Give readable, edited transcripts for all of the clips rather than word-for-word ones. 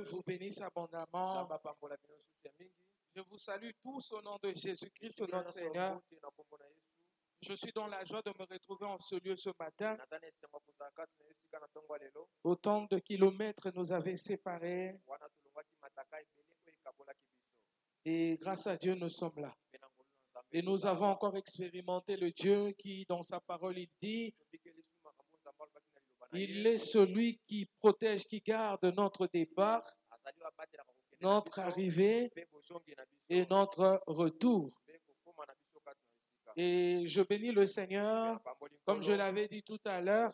vous bénisse abondamment. Je vous salue tous au nom de Jésus-Christ, notre Seigneur. Je suis dans la joie de me retrouver en ce lieu ce matin. Autant de kilomètres nous avaient séparés. Et grâce à Dieu, nous sommes là. Et nous avons encore expérimenté le Dieu qui, dans sa parole, il dit, il est celui qui protège, qui garde notre départ, notre arrivée et notre retour. Et je bénis le Seigneur, comme je l'avais dit tout à l'heure,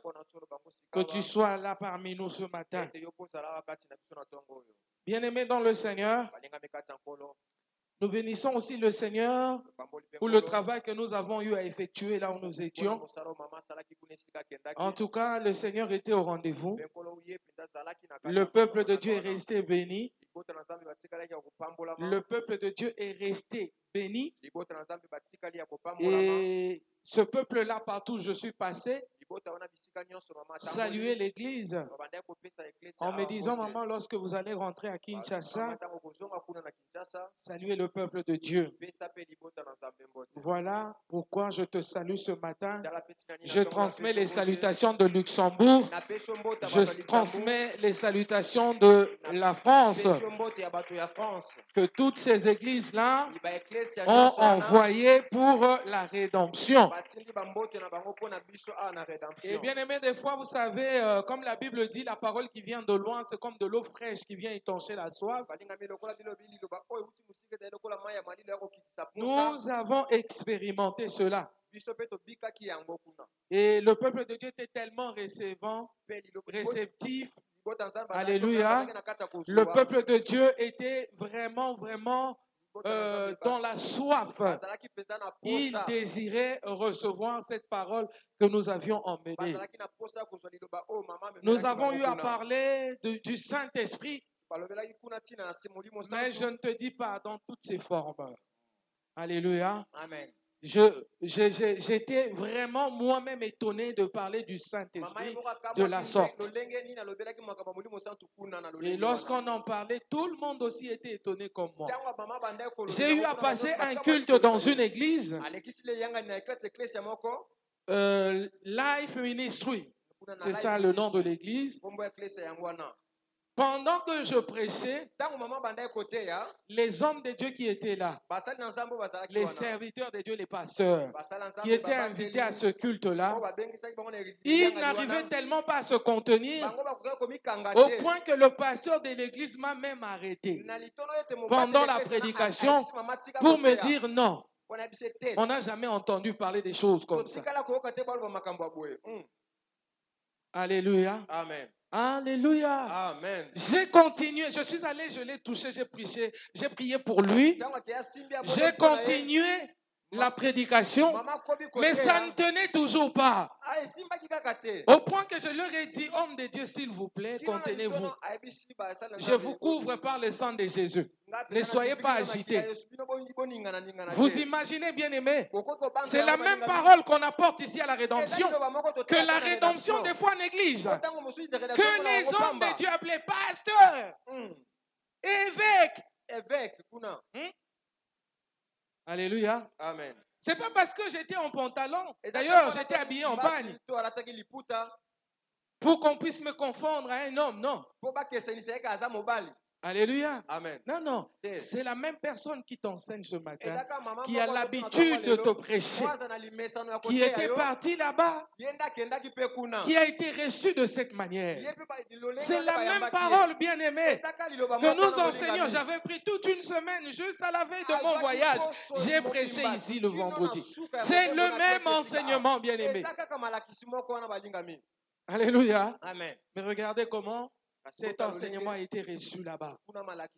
que tu sois là parmi nous ce matin. Bien-aimés dans le Seigneur, nous bénissons aussi le Seigneur pour le travail que nous avons eu à effectuer là où nous étions. En tout cas, le Seigneur était au rendez-vous. Le peuple de Dieu est resté béni. Le peuple de Dieu est resté béni. Et ce peuple-là, partout où je suis passé, saluer l'église en me disant, maman, lorsque vous allez rentrer à Kinshasa, saluez le peuple de Dieu. Voilà pourquoi je te salue ce matin. Je transmets les salutations de Luxembourg. Je transmets les salutations de la France. Que toutes ces églises-là ont envoyé pour la rédemption. Et bien aimé, des fois, vous savez, comme la Bible dit, la parole qui vient de loin, c'est comme de l'eau fraîche qui vient étancher la soif. Nous avons expérimenté cela. Et le peuple de Dieu était tellement réceptif. Alléluia. Le peuple de Dieu était vraiment dans la soif. Il désirait recevoir cette parole que nous avions emmenée. Nous avons eu à parler du Saint-Esprit, mais je ne te dis pas dans toutes ses formes. Alléluia. Amen. J'étais vraiment moi-même étonné de parler du Saint-Esprit de la sorte. Et lorsqu'on en parlait, tout le monde aussi était étonné comme moi. J'ai eu à passer un culte dans une église, Life Ministry, c'est ça le nom de l'église. Pendant que je prêchais, les hommes de Dieu qui étaient là, les serviteurs de Dieu, les pasteurs, qui étaient invités à ce culte-là, ils n'arrivaient tellement pas à se contenir au point que le pasteur de l'église m'a même arrêté pendant la prédication pour me dire non. On n'a jamais entendu parler des choses comme ça. Alléluia. Amen. Alléluia. Amen. J'ai continué, je suis allé, je l'ai touché, j'ai prêché, j'ai prié pour lui. J'ai continué la prédication, mais ça ne tenait toujours pas. Au point que je leur ai dit, homme de Dieu, s'il vous plaît, contenez-vous. Je vous couvre par le sang de Jésus. Ne soyez pas agités. Vous imaginez, bien aimé, c'est la même parole qu'on apporte ici à la rédemption, que la rédemption des fois néglige, que les hommes de Dieu appelaient pasteurs, évêques. Alléluia. Amen. C'est pas parce que j'étais en pantalon. D'ailleurs, j'étais habillé en bagne pour qu'on puisse me confondre à un homme. Non. Alléluia. Amen. Non. C'est la même personne qui t'enseigne ce matin, qui a l'habitude de te prêcher, qui était parti là-bas, qui a été reçu de cette manière. C'est la même parole, bien aimée, que nous enseignons. J'avais pris toute une semaine juste à la veille de mon voyage. J'ai prêché ici le vendredi. C'est le même enseignement, bien aimé. Alléluia. Amen. Mais regardez comment cet enseignement a été reçu là-bas.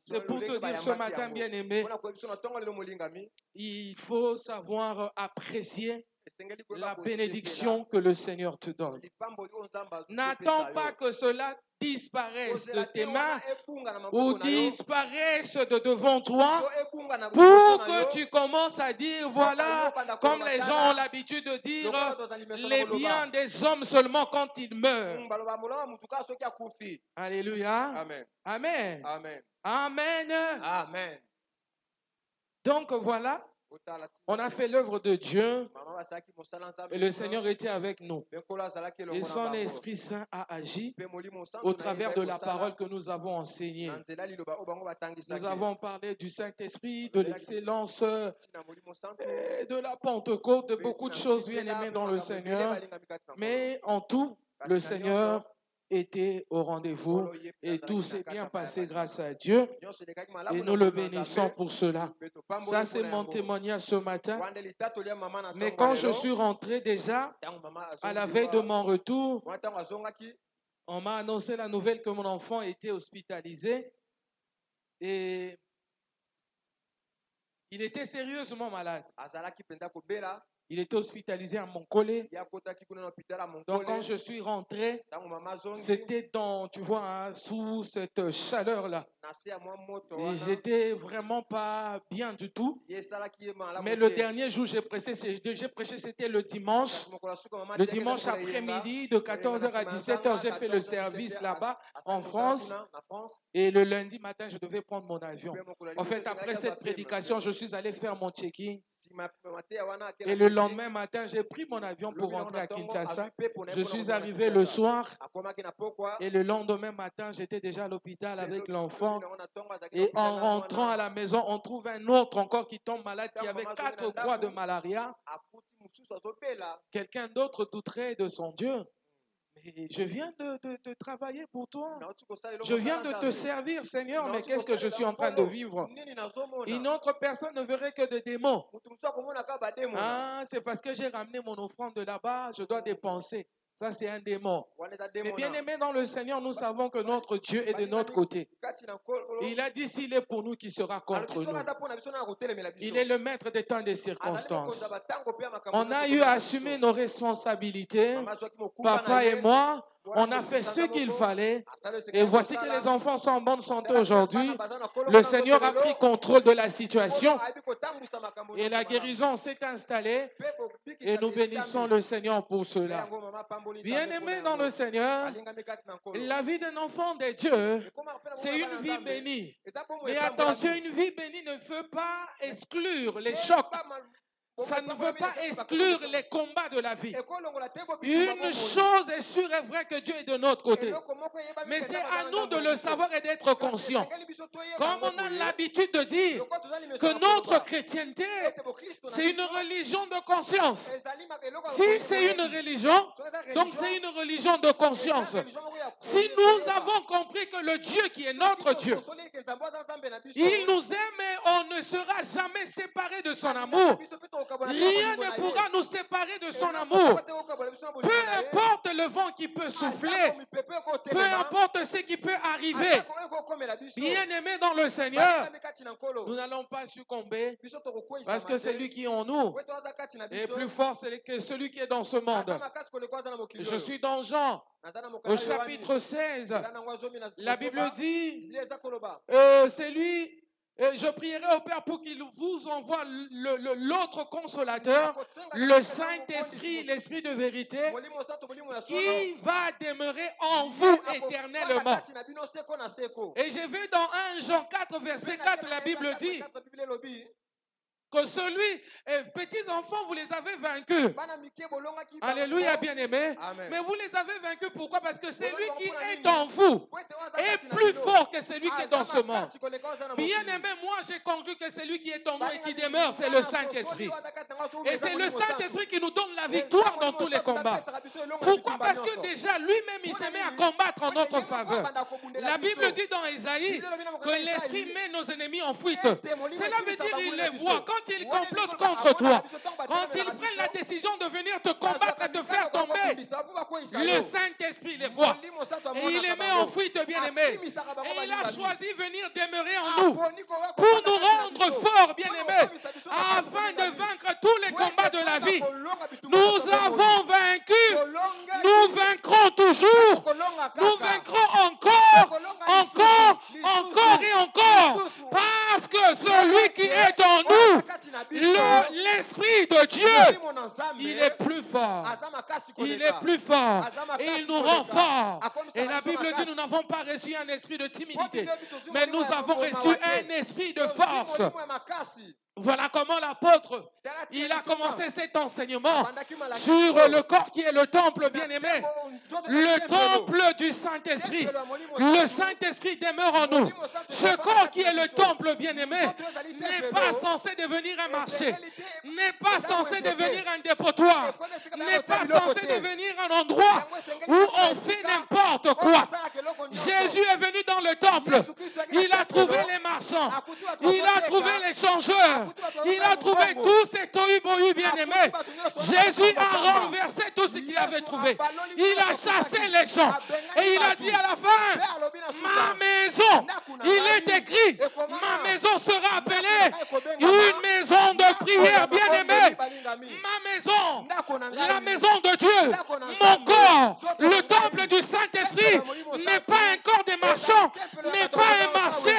C'est pour te dire ce matin, bien aimé, il faut savoir apprécier la bénédiction que le Seigneur te donne. N'attends pas que cela disparaisse de tes mains ou disparaisse de devant toi pour que tu commences à dire, voilà, comme les gens ont l'habitude de dire, les biens des hommes seulement quand ils meurent. Alléluia. Amen. Amen. Amen. Amen. Amen. Donc voilà, on a fait l'œuvre de Dieu et le Seigneur était avec nous. Et son Esprit Saint a agi au travers de la parole que nous avons enseignée. Nous avons parlé du Saint-Esprit, de l'excellence, de la Pentecôte, de beaucoup de choses bien aimées dans le Seigneur. Mais en tout, le Seigneur était au rendez-vous et tout s'est bien passé grâce à Dieu et nous le bénissons pour cela. Ça, c'est mon témoignage ce matin. Mais quand je suis rentré déjà, à la veille de mon retour, on m'a annoncé la nouvelle que mon enfant était hospitalisé et il était sérieusement malade. Il était hospitalisé à Monkole. Donc quand je suis rentré, c'était dans, tu vois, hein, sous cette chaleur-là. Et j'étais vraiment pas bien du tout. Mais le dernier jour, j'ai prêché, c'était le dimanche. Le dimanche après-midi, de 14h à 17h, j'ai fait le service là-bas en France. Et le lundi matin, je devais prendre mon avion. En fait, après cette prédication, je suis allé faire mon check-in. Et le lendemain matin, j'ai pris mon avion pour rentrer à Kinshasa. Je suis arrivé le soir et le lendemain matin, j'étais déjà à l'hôpital avec l'enfant. Et en rentrant à la maison, on trouve un autre encore qui tombe malade, qui avait 4 croix de malaria. Quelqu'un d'autre douterait de son Dieu. Mais je viens de travailler pour toi. Je viens de te servir, Seigneur, mais qu'est-ce que je suis en train de vivre? Une autre personne ne verrait que des démons. Ah, c'est parce que j'ai ramené mon offrande de là-bas, je dois dépenser. Ça, c'est un démon. Mais bien aimé dans le Seigneur, nous savons que notre Dieu est de notre côté. Et il a dit, s'il est pour nous, qui sera contre nous. Il est le maître des temps et des circonstances. On a eu à assumer nos responsabilités. Papa et moi, on a fait ce qu'il fallait. Et voici que les enfants sont en bonne santé aujourd'hui. Le Seigneur a pris contrôle de la situation. Et la guérison s'est installée. Et nous bénissons le Seigneur pour cela. Bien-aimé dans le Seigneur, la vie d'un enfant de Dieu, c'est une vie bénie. Mais attention, une vie bénie ne veut pas exclure les chocs. Ça ne veut pas exclure les combats de la vie. Une chose est sûre et vraie, que Dieu est de notre côté. Mais c'est à nous de le savoir et d'être conscients. Comme on a l'habitude de dire que notre chrétienté, c'est une religion de conscience. Si c'est une religion, donc c'est une religion de conscience. Si nous avons compris que le Dieu qui est notre Dieu, il nous aime et on ne sera jamais séparé de son amour. Rien ne pourra nous séparer de son amour. Peu importe le vent qui peut souffler, peu importe ce qui peut arriver, bien aimé dans le Seigneur, nous n'allons pas succomber parce que celui qui est en nous est plus fort que celui qui est dans ce monde. Je suis dans Jean, au chapitre 16. La Bible dit, c'est lui. Je prierai au Père pour qu'il vous envoie l'autre consolateur, le Saint-Esprit, l'Esprit de vérité, qui va demeurer en vous éternellement. Et j'ai vu dans 1 Jean 4, verset 4, la Bible dit que petits enfants, vous les avez vaincus. Alléluia, bien-aimés. Mais vous les avez vaincus, pourquoi? Parce que celui qui est en vous est plus fort que celui qui est dans ce monde. Bien-aimé, moi j'ai conclu que celui qui est en nous et qui demeure, c'est le Saint-Esprit. Et c'est le Saint-Esprit qui nous donne la victoire dans tous les combats. Pourquoi? Parce que déjà, lui-même, il se met à combattre en notre faveur. La Bible dit dans Ésaïe que l'Esprit met nos ennemis en fuite. Cela veut dire qu'il les voit. Quand ils complotent contre toi, quand ils prennent la décision de venir te combattre et te faire tomber, le Saint-Esprit les voit. Et il les met en fuite, bien-aimés. Et il a choisi de venir demeurer en nous pour nous rendre forts, bien-aimés, afin de vaincre tous les combats de la la vie. Nous avons vaincu. Nous vaincrons toujours. Nous vaincrons encore et encore. Parce que celui qui est en nous, l'Esprit de Dieu, il est plus fort. Il est plus fort. Et il nous rend forts. Et la Bible dit, nous n'avons pas reçu un esprit de timidité, mais nous avons reçu un esprit de force. Voilà comment l'apôtre, il a commencé cet enseignement sur le corps qui est le temple bien-aimé, le temple du Saint-Esprit. Le Saint-Esprit demeure en nous. Ce corps qui est le temple bien-aimé n'est pas censé devenir un marché, n'est pas censé devenir un dépotoir, n'est pas censé devenir un endroit où on fait n'importe quoi. Jésus est venu dans le temple, il a trouvé les marchands, il a trouvé les changeurs, il a trouvé tous ces tohu-bohu bien-aimés. Jésus a renversé tout ce qu'il avait trouvé. Il a chassé les gens. Et il a dit à la fin, ma maison, il est écrit, ma maison sera appelée une maison de prière bien-aimée. Ma maison, la maison de Dieu, mon corps, le temple du Saint-Esprit n'est pas un corps de marchand, n'est pas un marché,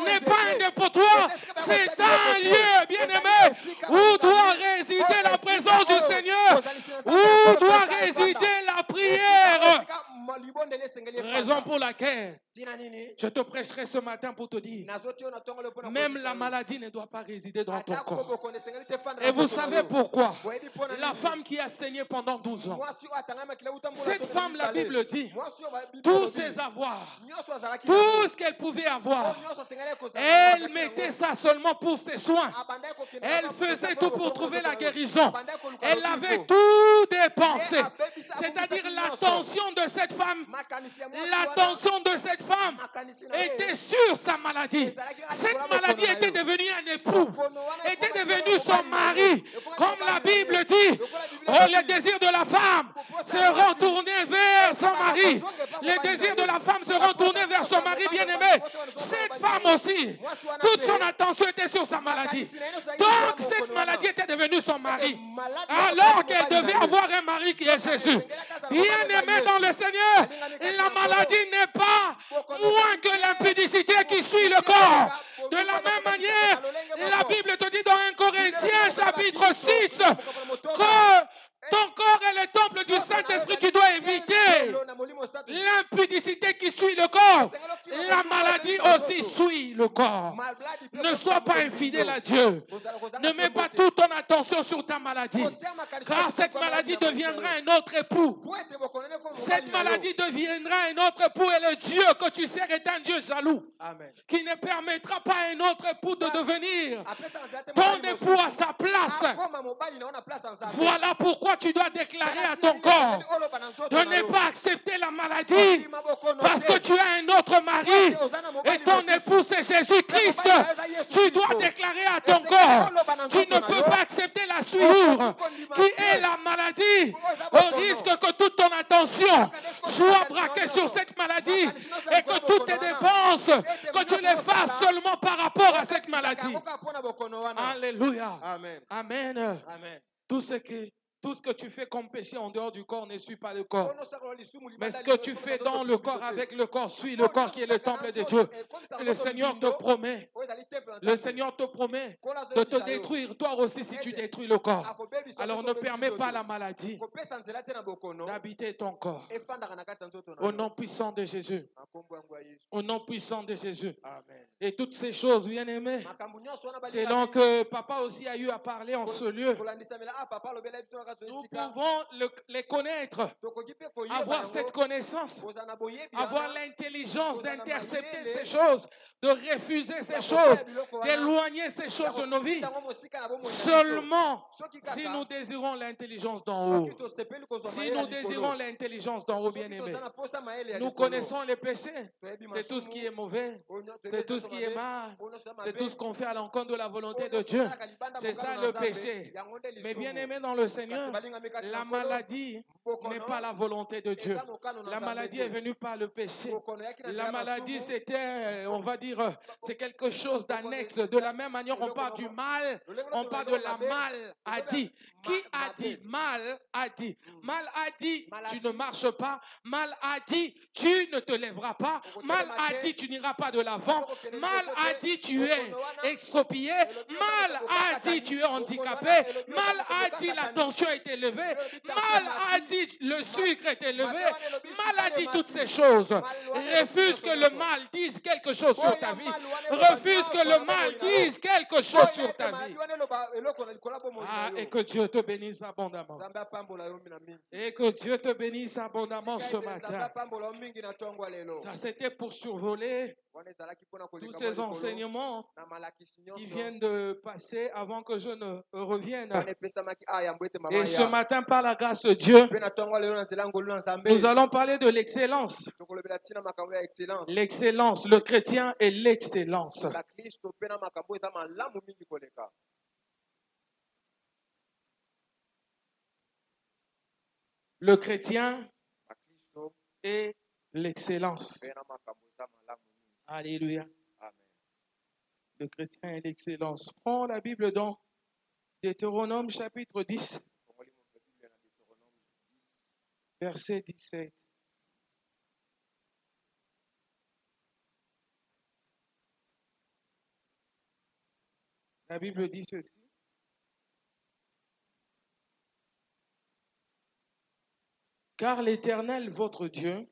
n'est pas un dépotoir, c'est un lieu bien-aimé où doit résider la présence du Seigneur, où doit résider la prière. Raison pour laquelle je te prêcherai ce matin pour te dire, même la maladie ne doit pas résider dans ton corps. Et vous savez pourquoi? La femme qui a saigné pendant 12 ans, cette femme, la Bible dit, tous ses avoirs, tout ce qu'elle pouvait avoir, elle mettait ça seulement pour ses soins. Elle faisait tout pour trouver la guérison. Elle avait tout dépensé. C'est-à-dire l'attention de cette femme, était sur sa maladie. Cette maladie était devenue un époux, était devenue son mari. Comme la Bible dit, les désirs de la femme seront tournés vers son mari. Les désirs de la femme seront tournés vers son mari bien-aimé. Cette femme aussi, toute son attention était sur sa maladie. Donc cette maladie était devenue son mari. Alors qu'elle devait avoir un mari qui est Jésus. Bien-aimé dans le Seigneur, la maladie n'est pas moins que l'impudicité qui suit le corps. De la même manière, la Bible te dit dans 1 Corinthiens chapitre 6 que ton corps est le temple du Saint-Esprit, tu dois éviter l'impudicité qui suit le corps. La maladie aussi suit le corps. Ne sois pas infidèle à Dieu. Ne mets pas toute ton attention sur ta maladie, car cette maladie deviendra un autre époux. Cette maladie deviendra un autre époux et le Dieu que tu sers est un Dieu jaloux. Amen. Qui ne permettra pas à un autre époux de devenir ton époux à sa place. Voilà pourquoi tu dois déclarer à ton corps de ne pas accepter la maladie parce que tu as un autre mari et ton époux c'est Jésus-Christ. Tu dois déclarer à ton corps, tu ne peux pas accepter la souillure qui est la maladie au risque que toute ton attention soit braquée sur cette maladie et que toutes tes dépenses, que tu les fasses seulement par rapport à cette maladie. Alléluia. Amen. Amen. Amen. Tout ce que tu fais comme péché en dehors du corps ne suit pas le corps. Mais ce que tu fais dans le corps avec le corps suit le corps qui est le temple de Dieu. Et le Seigneur te promet de te détruire toi aussi si tu détruis le corps. Alors ne permets pas la maladie d'habiter ton corps. Au nom puissant de Jésus. Au nom puissant de Jésus. Amen. Et toutes ces choses, bien aimés, c'est donc que papa aussi a eu à parler en ce lieu. Nous pouvons les connaître, avoir cette connaissance, avoir l'intelligence d'intercepter ces choses, de refuser ces choses, d'éloigner ces choses de nos vies. Seulement si nous désirons l'intelligence d'en haut. Si nous désirons l'intelligence d'en haut, bien aimé. Nous connaissons les péchés. C'est tout ce qui est mauvais. C'est tout ce qui est mal. C'est tout ce qu'on fait à l'encontre de la volonté de Dieu. C'est ça le péché. Mais bien aimé dans le Seigneur, la maladie n'est pas la volonté de Dieu. La maladie est venue par le péché. La maladie, c'était, on va dire, c'est quelque chose d'annexe. De la même manière, on parle du mal, on parle de la maladie. Qui a dit? Mal a dit. Mal a dit, tu ne marches pas. Mal a dit, tu ne te lèveras pas. Mal a dit, tu n'iras pas de l'avant. Mal a dit, tu es exproprié. Mal a dit, tu es handicapé. Mal a dit, la tension est élevée. Mal a dit, le sucre est élevé. Mal a dit toutes ces choses. Refuse que le mal dise quelque chose sur ta vie. Refuse que le mal dise quelque chose sur ta vie. Ah, et que Dieu te bénisse abondamment. Et que Dieu te bénisse abondamment ce matin. Ça, c'était pour survoler tous ces enseignements qui viennent de passer avant que je ne revienne. Et ce matin, par la grâce de Dieu, nous allons parler de l'excellence. L'excellence, le chrétien et l'excellence. Le chrétien et l'excellence. Alléluia. Le chrétien et l'excellence. Prends la Bible dans Deutéronome chapitre 10, verset 17. La Bible dit ceci. Car l'Éternel, votre Dieu,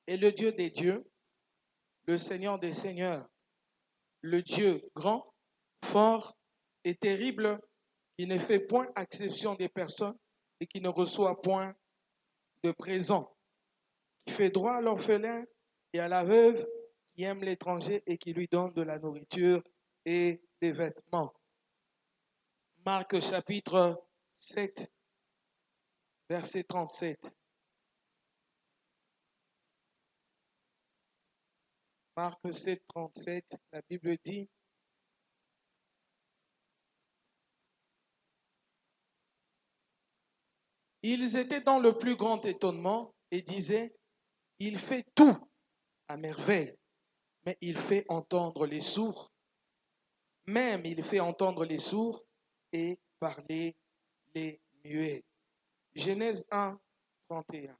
est le Dieu des dieux, le Seigneur des seigneurs, le Dieu grand, fort et terrible, qui ne fait point exception des personnes et qui ne reçoit point de présent, qui fait droit à l'orphelin et à la veuve, qui aime l'étranger et qui lui donne de la nourriture et des vêtements. Marc chapitre 7, verset 37. Marc 7, 37, la Bible dit: ils étaient dans le plus grand étonnement et disaient: il fait tout à merveille, mais il fait entendre les sourds. Même il fait entendre les sourds et parler les muets. Genèse 1, 31.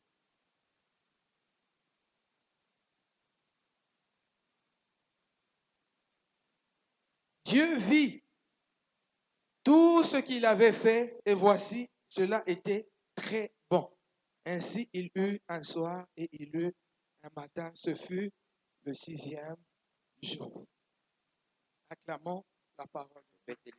Dieu vit tout ce qu'il avait fait et voici, cela était très bon. Ainsi il eut un soir et il eut un matin. Ce fut le 6e jour. Acclamons la parole de Dieu.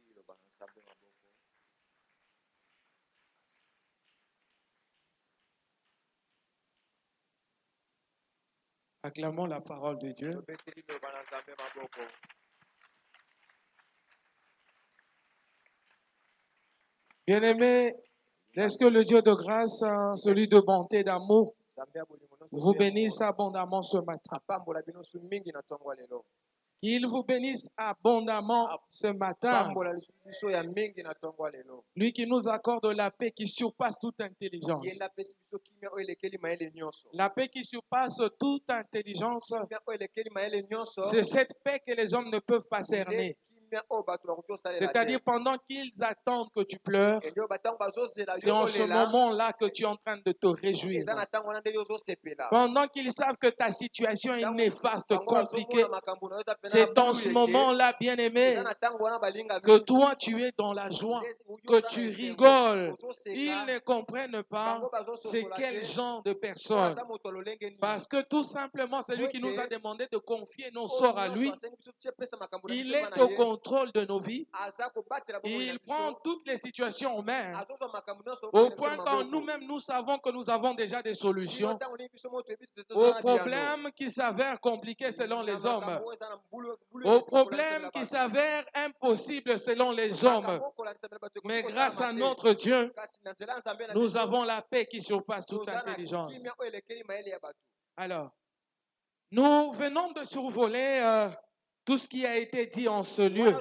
Acclamons la parole de Dieu. Bien-aimés, est-ce que le Dieu de grâce, celui de bonté et d'amour, vous bénisse abondamment ce matin? Qu'il vous bénisse abondamment ce matin. Lui qui nous accorde la paix qui surpasse toute intelligence. La paix qui surpasse toute intelligence, c'est cette paix que les hommes ne peuvent pas cerner. C'est-à-dire pendant qu'ils attendent que tu pleures, c'est en ce moment-là que tu es en train de te réjouir. Pendant qu'ils savent que ta situation est néfaste, compliquée, c'est en ce moment-là, bien-aimé, que toi tu es dans la joie, que tu rigoles. Ils ne comprennent pas c'est quel genre de personne. Parce que tout simplement, c'est lui qui nous a demandé de confier nos sorts à lui. Il est au contrôle de nos vies. Il prend toutes les situations en main. Au point quand nous-mêmes, nous savons que nous avons déjà des solutions aux problèmes qui s'avèrent compliqués selon les hommes, aux problèmes qui s'avèrent impossibles selon les hommes. Mais grâce à notre Dieu, nous avons la paix qui surpasse toute intelligence. Alors, nous venons de survoler tout ce qui a été dit en ce lieu.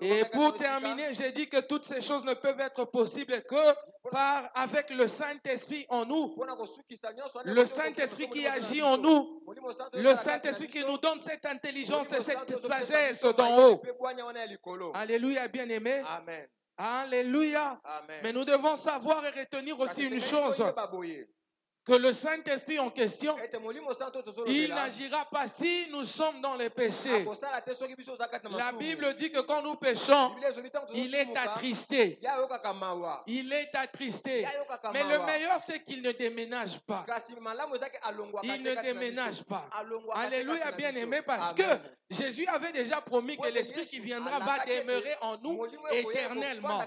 Et pour terminer, j'ai dit que toutes ces choses ne peuvent être possibles que avec le Saint-Esprit en nous. Le Saint-Esprit qui agit en nous. Le Saint-Esprit qui nous donne cette intelligence et cette sagesse d'en haut. Alléluia, bien-aimé. Amen. Alléluia. Amen. Mais nous devons savoir et retenir aussi une chose. Que le Saint-Esprit en question, il n'agira pas si nous sommes dans les péchés. La Bible dit que quand nous péchons, il est attristé. Il est attristé. Mais le meilleur, c'est qu'il ne déménage pas. Il ne déménage pas. Alléluia, bien-aimé, parce que Jésus avait déjà promis que l'Esprit qui viendra va demeurer en nous éternellement.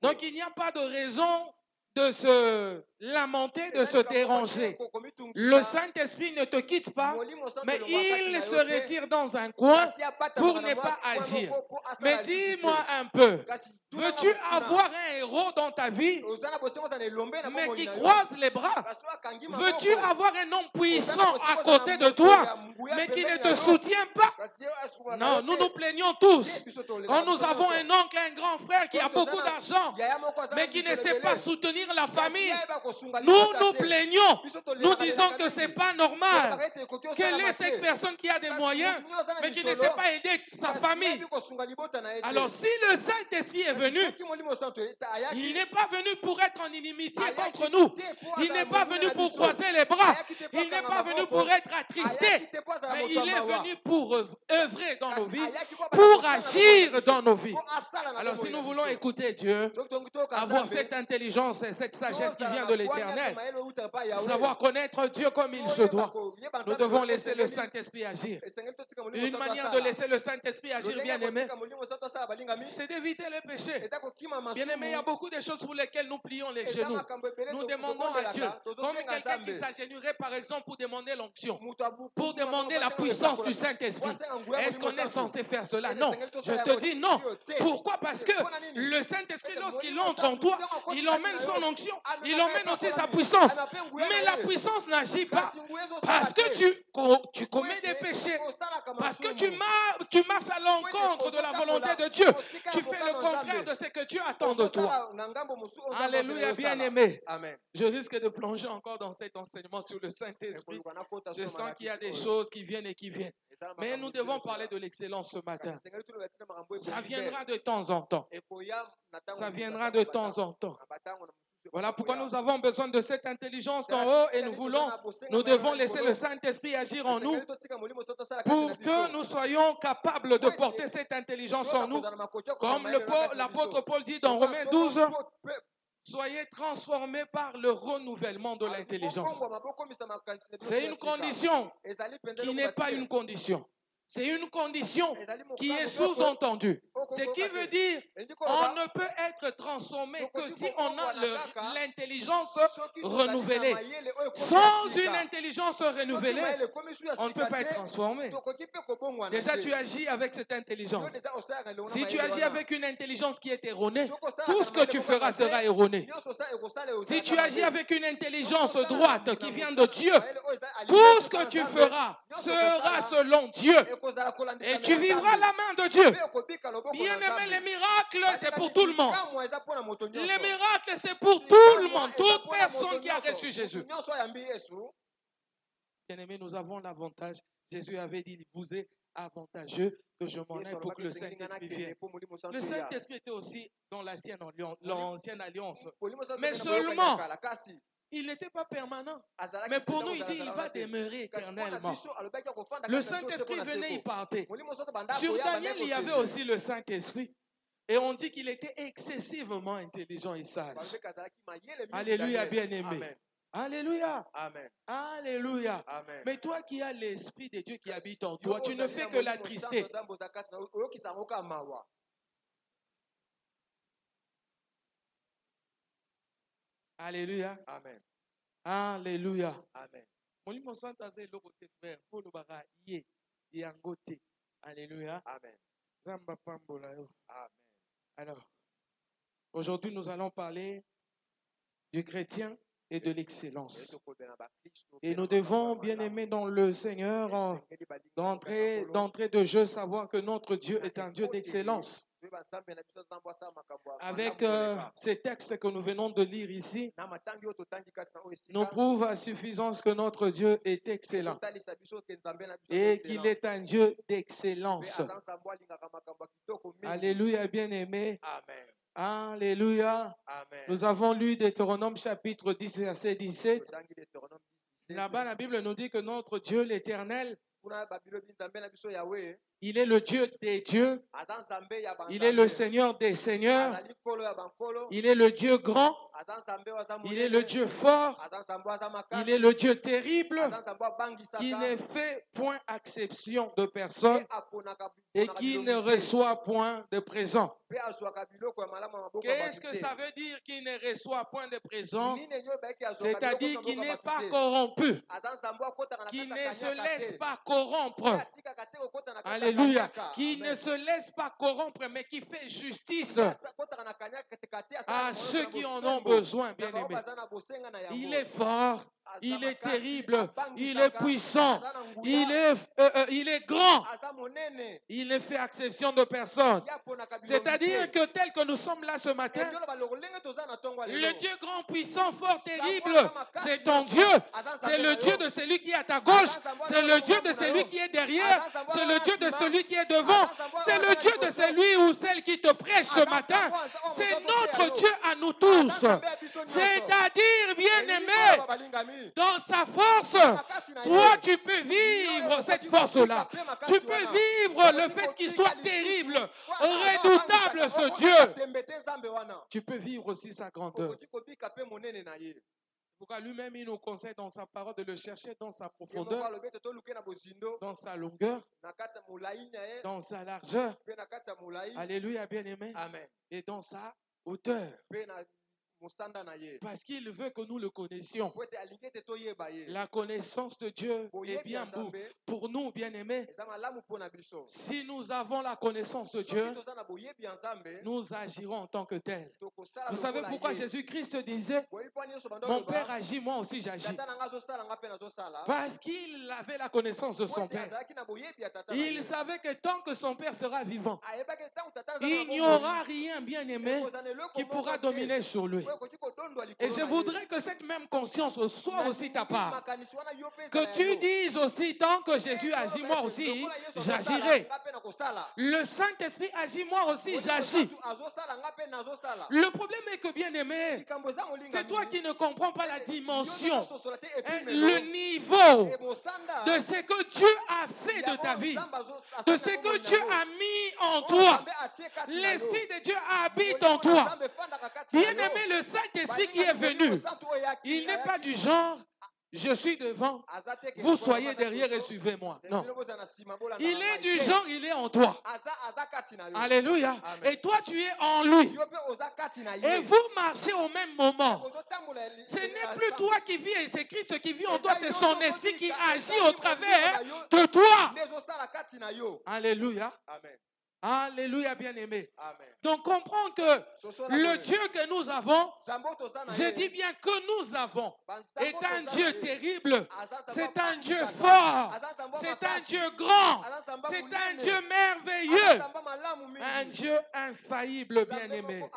Donc il n'y a pas de raison de se lamenter, de se déranger. Le Saint-Esprit ne te quitte pas, mais il se retire dans un coin pour ne pas agir. Mais dis-moi un peu, veux-tu avoir un héros dans ta vie, mais qui croise les bras? Veux-tu avoir un homme puissant à côté de toi, mais qui ne te soutient pas? Non, nous nous plaignons tous. Quand nous avons un oncle, un grand frère qui a beaucoup d'argent, mais qui ne sait pas soutenir la famille, nous nous plaignons. Nous disons que ce n'est pas normal. Quelle est cette personne qui a des moyens, mais qui ne sait pas aider sa famille? Alors, si le Saint-Esprit est venu, il n'est pas venu pour être en inimitié contre nous. Il n'est pas venu pour croiser les bras. Il n'est pas venu pour être attristé. Mais il est venu pour œuvrer dans nos vies, pour agir dans nos vies. Alors, si nous voulons écouter Dieu, avoir cette intelligence et cette sagesse qui vient de l'Éternel, savoir connaître Dieu comme il se doit, nous devons laisser le Saint-Esprit agir. Une manière de laisser le Saint-Esprit agir, bien aimé, c'est d'éviter les péchés. Bien aimé, il y a beaucoup de choses pour lesquelles nous plions les genoux. Nous demandons à Dieu, comme quelqu'un qui s'agenouillerait par exemple pour demander l'onction, pour demander la puissance du Saint-Esprit. Est-ce qu'on est censé faire cela? Non. Je te dis non. Pourquoi? Parce que le Saint-Esprit, lorsqu'il entre en toi, il emmène son onction, il emmène aussi sa puissance. Mais la puissance n'agit pas parce que tu commets des péchés, parce que tu marches à l'encontre de la volonté de Dieu. Tu fais le contraire de ce que Dieu attend de toi. Alléluia, bien-aimé. Je risque de plonger encore dans cet enseignement sur le Saint-Esprit. Je sens qu'il y a des choses qui viennent et qui viennent. Mais nous devons parler de l'excellence ce matin. Ça viendra de temps en temps. Ça viendra de temps en temps. Voilà pourquoi nous avons besoin de cette intelligence d'en haut et nous devons laisser le Saint-Esprit agir en nous pour que nous soyons capables de porter cette intelligence en nous. Comme l'apôtre Paul dit dans Romains 12, soyez transformés par le renouvellement de l'intelligence. C'est une condition qui n'est pas une condition. C'est une condition qui est sous-entendue. Ce qui veut dire on ne peut être transformé que si on a l'intelligence renouvelée. Sans une intelligence renouvelée, on ne peut pas être transformé. Déjà, tu agis avec cette intelligence. Si tu agis avec une intelligence qui est erronée, tout ce que tu feras sera erroné. Si tu agis avec une intelligence droite qui vient de Dieu, tout ce que tu feras sera selon Dieu. Et tu vivras la main de Dieu. Bien aimé, les miracles, c'est pour tout le monde. Les miracles, c'est pour tout le monde. Toute personne qui a reçu Jésus. Bien aimé, nous avons l'avantage. Jésus avait dit, vous êtes avantageux que je m'en aille pour que le Saint-Esprit vienne. Le Saint-Esprit était aussi dans l'ancienne alliance. Mais seulement, il n'était pas permanent. Mais pour nous, il dit, il va demeurer éternellement. Le Saint-Esprit venait, il partait. Sur Daniel, il y avait aussi le Saint-Esprit. Et on dit qu'il était excessivement intelligent et sage. Alléluia, bien-aimé. Alléluia. Amen. Alléluia. Amen. Mais toi qui as l'Esprit de Dieu qui habite en toi, tu ne fais que l'attrister. Alléluia. Amen. Alléluia. Amen. Alléluia. Amen. Amen. Amen. Alors, aujourd'hui, nous allons parler du chrétien et de l'excellence. Et nous devons, bien aimés dans le Seigneur, d'entrée de jeu, savoir que notre Dieu est un Dieu d'excellence. Avec ces textes que nous venons de lire ici, nous prouvent à suffisance que notre Dieu est excellent et qu'il est un Dieu d'excellence. Alléluia, bien-aimé. Alléluia. Amen. Nous avons lu Deutéronome chapitre 10, verset 17. Là-bas, la Bible nous dit que notre Dieu, l'Éternel, il est le Dieu des dieux, il est le Seigneur des seigneurs, il est le Dieu grand, il est le Dieu fort, il est le Dieu terrible, qui ne fait point exception de personne et qui ne reçoit point de présent. Qu'est-ce que ça veut dire qu'il ne reçoit point de présent? C'est-à-dire qu'il n'est pas corrompu, qu'il ne se laisse pas corrompre. Alléluia. Qui ne se laisse pas corrompre, mais qui fait justice à ceux qui en ont besoin, bien aimés. Il est fort, il est terrible, il est puissant, il est grand. Il ne fait exception de personne. C'est-à-dire que tel que nous sommes là ce matin, le Dieu grand, puissant, fort, terrible, c'est ton Dieu. C'est le Dieu de celui qui est à ta gauche. C'est le Dieu de celui qui est derrière. C'est le Dieu de celui qui est devant. C'est le Dieu de celui ou celle qui te prêche ce matin. C'est notre Dieu à nous tous. C'est-à-dire, bien-aimé, dans sa force, toi tu peux vivre cette force-là. Tu peux vivre le fait qu'il soit terrible, redoutable ce Dieu. Tu peux vivre aussi sa grandeur. Pourquoi lui-même il nous conseille dans sa parole de le chercher dans sa profondeur, dans sa longueur, dans sa largeur. Alléluia, bien-aimé. Amen. Et dans sa hauteur. Parce qu'il veut que nous le connaissions. La connaissance de Dieu est bien beau pour nous, bien-aimés. Si nous avons la connaissance de Dieu, nous agirons en tant que tels. Vous savez pourquoi Jésus-Christ disait « Mon Père agit, moi aussi j'agis ». Parce qu'il avait la connaissance de son Père. Il savait que tant que son Père sera vivant, il n'y aura rien, bien-aimé, qui pourra dominer sur lui. Et je voudrais que cette même conscience soit aussi ta part. Que tu dises aussi, tant que Jésus agit, moi aussi, j'agirai. Le Saint-Esprit agit, moi aussi, j'agis. Le problème est que, bien-aimé, c'est toi qui ne comprends pas la dimension, le niveau de ce que Dieu a fait de ta vie, de ce que Dieu a mis en toi. L'Esprit de Dieu habite en toi. Bien-aimé, le Saint-Esprit qui est venu, il n'est pas du genre, je suis devant, vous soyez derrière et suivez-moi. Non. Il est du genre, il est en toi. Alléluia. Et toi, tu es en lui. Et vous marchez au même moment. Ce n'est plus toi qui vis, et c'est Christ qui vit en toi, c'est son esprit qui agit au travers de toi. Alléluia. Amen. Alléluia, bien-aimé. Donc, comprends que le Dieu que nous avons, je dis bien que nous avons, est un Dieu terrible, c'est un Dieu fort, c'est un Dieu grand, c'est un Dieu merveilleux, un Dieu infaillible, bien-aimé.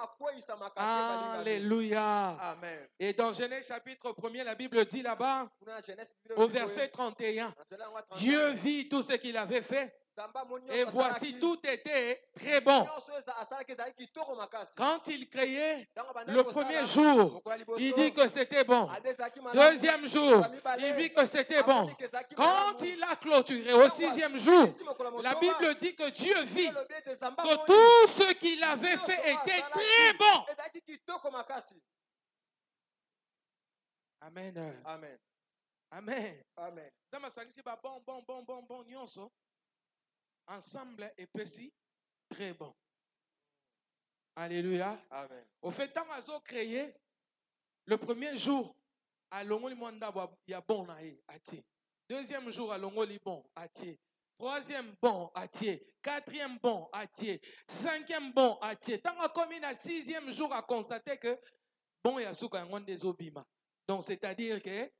Alléluia. Amen. Et dans Genèse chapitre 1er, la Bible dit là-bas, au verset 31, Dieu vit tout ce qu'il avait fait. Et voici, tout était très bon. Quand il créait le premier jour, il dit que c'était bon. Deuxième jour, il dit que c'était bon. Quand il a clôturé au sixième jour, la Bible dit que Dieu vit que tout ce qu'il avait fait était très bon. Amen. Amen. Amen. Amen. Ensemble épaissi, très bon. Alléluia. Amen. Au fait, tant qu'ils ont créé, le premier jour, à l'ongoli mwanda il y a bon atie. Deuxième jour, à l'ongoli bon atie. Troisième bon atie. Quatrième bon atie. Cinquième bon atie. Tant qu'on a commis le sixième jour à constater que bon yasuka ngon des obima. Donc, c'est-à-dire que,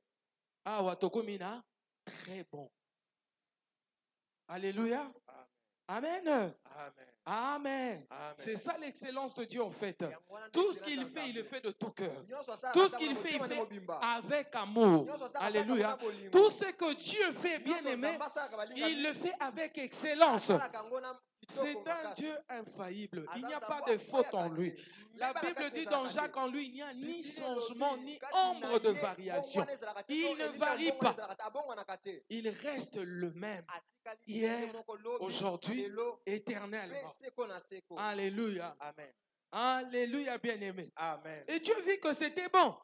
ah, watokomina, très bon. Alléluia. Amen. Amen. Amen. Amen. C'est ça l'excellence de Dieu en fait. Tout ce qu'il fait, il le fait de tout cœur. Tout ce qu'il fait, il fait avec amour. Alléluia. Tout ce que Dieu fait, bien aimé, il le fait avec excellence. C'est un Dieu infaillible. Il n'y a pas de faute en lui. La Bible dit dans Jacques, en lui, il n'y a ni changement, ni ombre de variation. Il ne varie pas. Il reste le même. Hier, aujourd'hui, éternellement. Alléluia. Amen. Alléluia, bien-aimé. Amen. Et Dieu vit que c'était bon.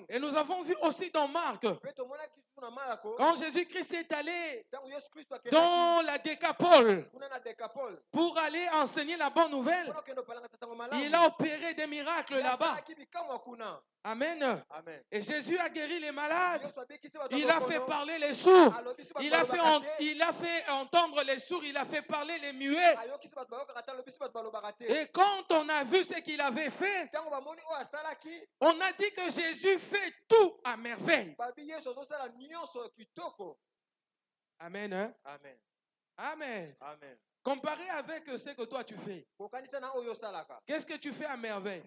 Et nous avons vu aussi dans Marc, quand Jésus-Christ est allé dans la Décapole pour aller enseigner la bonne nouvelle, il a opéré des miracles là-bas. Amen. Amen. Et Jésus a guéri les malades. Il a fait parler les sourds. Il a fait entendre les sourds. Il a fait parler les muets. Et quand on a vu ce qu'il avait fait, on a dit que Jésus fait tout à merveille. Amen. Hein? Amen. Amen. Amen. Comparé avec ce que toi tu fais. Qu'est-ce que tu fais à merveille?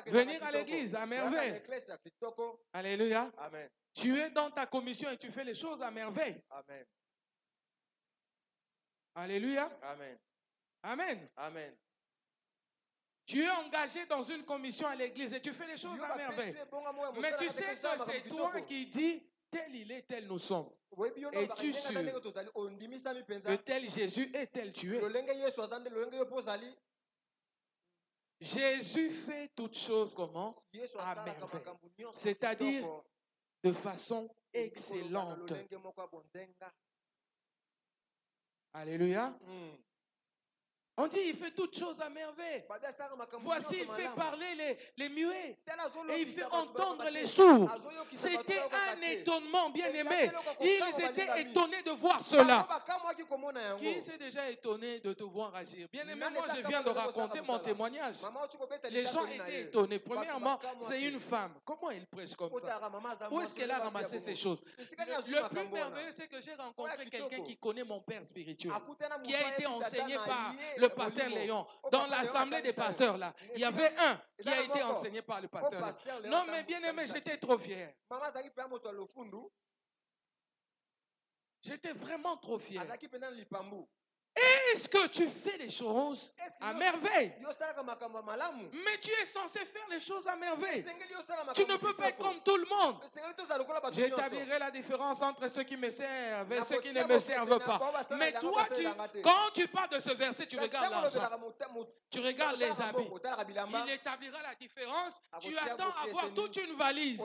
Venir à l'église à merveille. Alléluia. Amen. Tu es dans ta commission et tu fais les choses à merveille. Amen. Alléluia. Amen. Amen. Amen. Tu es engagé dans une commission à l'église et tu fais les choses à merveille. Mais tu sais que c'est toi qui dis tel il est, tel nous sommes. Es-tu sûr que tel Jésus est, tel tu es? Jésus fait toutes choses comment? À merveille. C'est-à-dire de façon excellente. Alléluia. On dit il fait toutes choses à merveille. Voici, il fait parler les muets. Et il fait entendre les sourds. C'était un étonnement, bien aimé. Ils étaient étonnés de voir cela. Qui s'est déjà étonné de te voir agir? Bien aimé, moi je viens de raconter mon témoignage. Les gens étaient étonnés. Premièrement, c'est une femme. Comment elle prêche comme ça? Où est-ce qu'elle a ramassé ces choses? Le plus merveilleux, c'est que j'ai rencontré quelqu'un qui connaît mon père spirituel, qui a été enseigné par le pasteur Léon. Dans l'assemblée des pasteurs, là, il y avait un qui a été enseigné par le pasteur Léon. Non, mais bien aimé, j'étais trop fier. J'étais vraiment trop fier. Est-ce que tu fais les choses à merveille? Mais tu es censé faire les choses à merveille. Tu ne peux pas être comme tout le monde. J'établirai la différence entre ceux qui me servent et ceux qui ne me servent pas. Mais toi, quand tu parles de ce verset, tu regardes l'argent. Tu regardes les habits. Il établira la différence. Tu attends avoir toute une valise.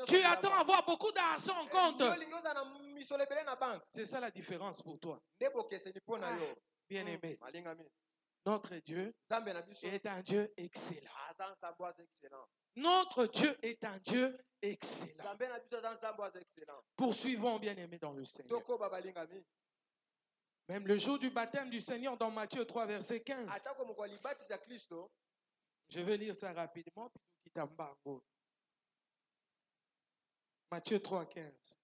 Tu attends avoir beaucoup d'argent en compte. C'est ça la différence pour toi. Bien aimé. Notre Dieu est un Dieu excellent. Notre Dieu est un Dieu excellent. Poursuivons, bien aimé, dans le Seigneur. Même le jour du baptême du Seigneur dans Matthieu 3, verset 15. Je vais lire ça rapidement. Matthieu 3, 15.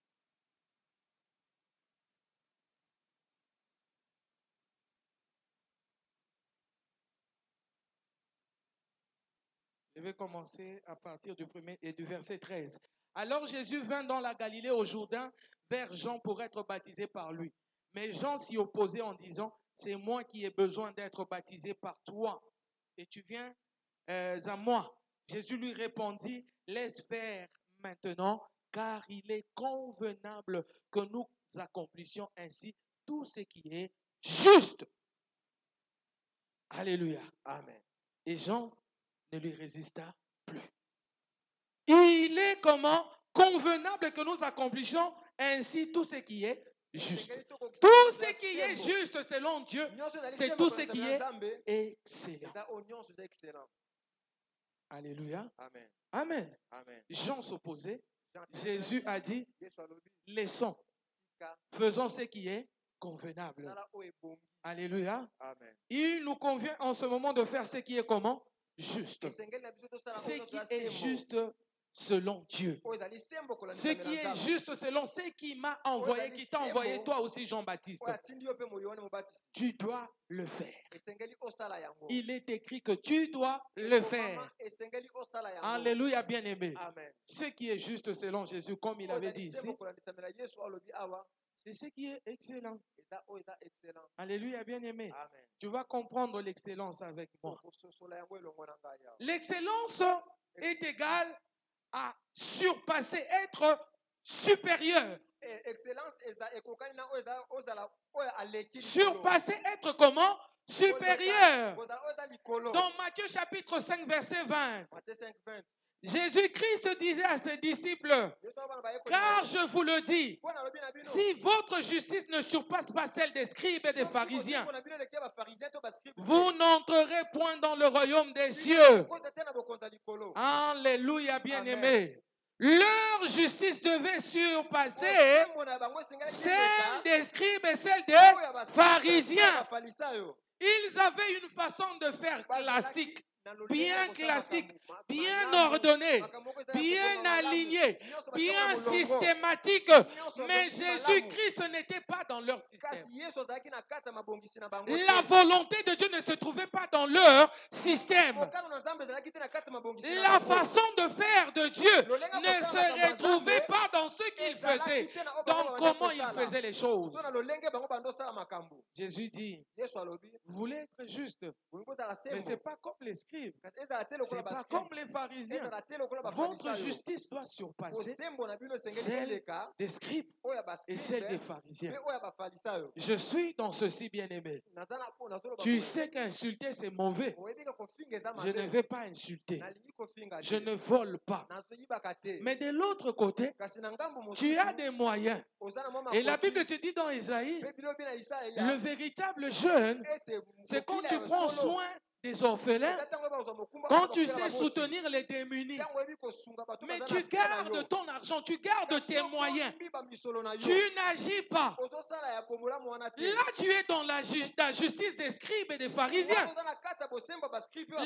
Je vais commencer à partir du verset 13. Alors Jésus vint dans la Galilée au Jourdain vers Jean pour être baptisé par lui. Mais Jean s'y opposait en disant, c'est moi qui ai besoin d'être baptisé par toi. Et tu viens à moi. Jésus lui répondit, laisse faire maintenant, car il est convenable que nous accomplissions ainsi tout ce qui est juste. Alléluia. Amen. Et Jean ne lui résista plus. Il est comment? Convenable que nous accomplissions ainsi tout ce qui est juste. Tout ce qui est juste selon Dieu, c'est tout ce qui est excellent. Alléluia. Amen. Amen. Amen. Jean s'opposait. Jésus a dit, laissons, faisons ce qui est convenable. Alléluia. Amen. Il nous convient en ce moment de faire ce qui est comment? Juste. Ce qui est juste selon Dieu. Ce qui est juste selon ce qui m'a envoyé, qui t'a envoyé toi aussi Jean-Baptiste. Tu dois le faire. Il est écrit que tu dois le faire. Alléluia, bien-aimé. Ce qui est juste selon Jésus, comme il avait dit ici, c'est ce qui est excellent. Alléluia, bien-aimé. Tu vas comprendre l'excellence avec moi. L'excellence est égale à surpasser, être supérieur. Surpasser, être comment? Supérieur. Dans Matthieu chapitre 5, verset 20. Jésus-Christ disait à ses disciples, car je vous le dis, si votre justice ne surpasse pas celle des scribes et des pharisiens, vous n'entrerez point dans le royaume des cieux. Alléluia, bien-aimé. Leur justice devait surpasser celle des scribes et celle des pharisiens. Ils avaient une façon de faire classique. Bien classique, bien ordonné, bien aligné, bien systématique. Mais Jésus-Christ n'était pas dans leur système. La volonté de Dieu ne se trouvait pas dans leur système. La façon de faire de Dieu ne se retrouvait pas dans ce qu'il faisait, dans comment il faisait les choses. Jésus dit, vous voulez être juste, mais ce n'est pas comme les scribes, ce n'est pas comme les pharisiens. Votre justice doit surpasser celle des scribes et celle des pharisiens. Je suis dans ceci, bien-aimé. Tu sais qu'insulter, c'est mauvais. Je ne vais pas insulter. Je ne vole pas. Mais de l'autre côté, tu as des moyens. Et la Bible te dit dans Isaïe, le véritable jeûne, c'est quand tu prends soin des orphelins, quand tu sais soutenir les démunis, mais tu gardes ton argent, tu gardes tes moyens, tu n'agis pas. Là, tu es dans la justice des scribes et des pharisiens.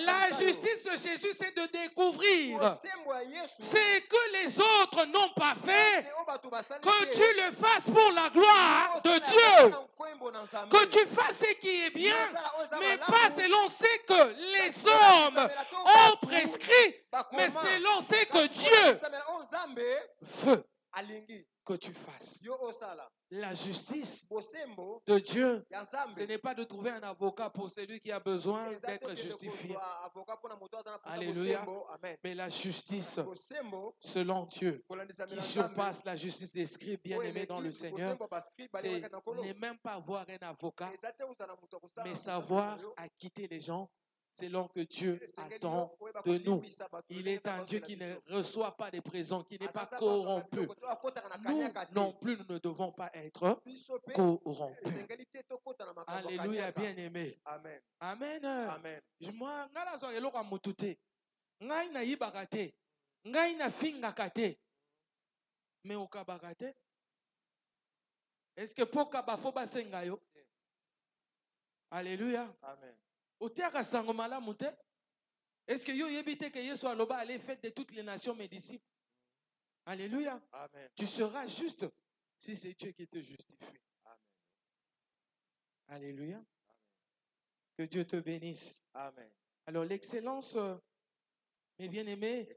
La justice de Jésus, c'est de découvrir ce que les autres n'ont pas fait, que tu le fasses pour la gloire de Dieu, que tu fasses ce qui est bien, mais pas selon ce que les hommes ont prescrit, mais selon ce que Dieu veut que tu fasses. La justice de Dieu, ce n'est pas de trouver un avocat pour celui qui a besoin d'être justifié. Alléluia. Mais la justice selon Dieu, qui surpasse la justice des scribes bien-aimés dans le Seigneur, c'est ne même pas avoir un avocat, mais savoir acquitter les gens selon que Dieu attend de nous. Il est un Dieu qui ne reçoit pas des présents, qui n'est pas corrompu. Nous non plus, nous ne devons pas être corrompus. Alléluia, bien-aimé. Amen. Amen. Amen. Moi, ngai na yibaka te, ngai na fingaka te, mais okabaka te. Est-ce que poka bafo basenga yo? Alléluia. Amen. Otiaka sango malamu te? Est-ce que yo yebite que Yesu aloba allait faire de toutes les nations mes disciples? Alléluia. Amen. Tu seras juste si c'est Dieu qui te justifie. Amen. Alléluia. Amen. Que Dieu te bénisse. Amen. Alors l'excellence, mes bien-aimés,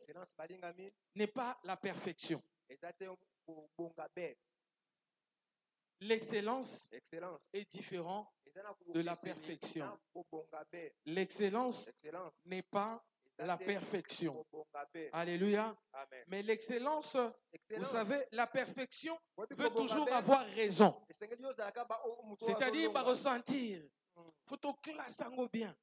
n'est pas la perfection. L'excellence est différente de la perfection. L'excellence n'est pas la perfection. Alléluia. Amen. Mais l'excellence, vous savez, la perfection veut toujours avoir raison. C'est-à-dire, ressentir. Faut que classe bien.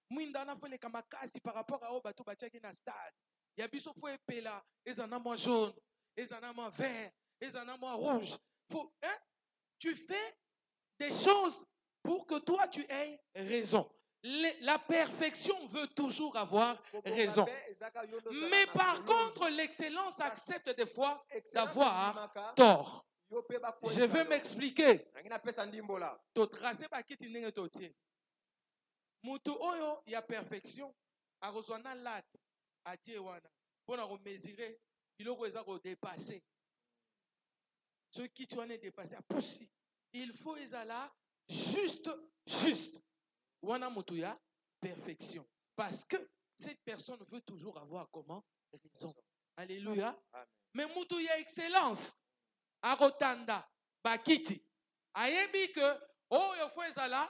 Mwindana faut les kamakasi par rapport à Obato Batiaki na stade. Il y a biso faut epela, et en a moins jaune, et en a moins vert, et en a moins rouge. Faut, hein? Tu fais des choses pour que toi tu aies raison. La perfection veut toujours avoir raison. Mais par contre, l'excellence accepte des fois d'avoir tort. Je vais m'expliquer. Mutu oyo ya perfection a rejoint lat atie wana pour mesurer, il faut dépasser. Ce qui tu en es dépassé à pousser. Il faut là juste. Wana mutuya perfection. Parce que cette personne veut toujours avoir comment? Raison. Alléluia. Amen. Mais mutuya excellence. Arotanda. Bakiti. Ayebi que, oh, il faut là,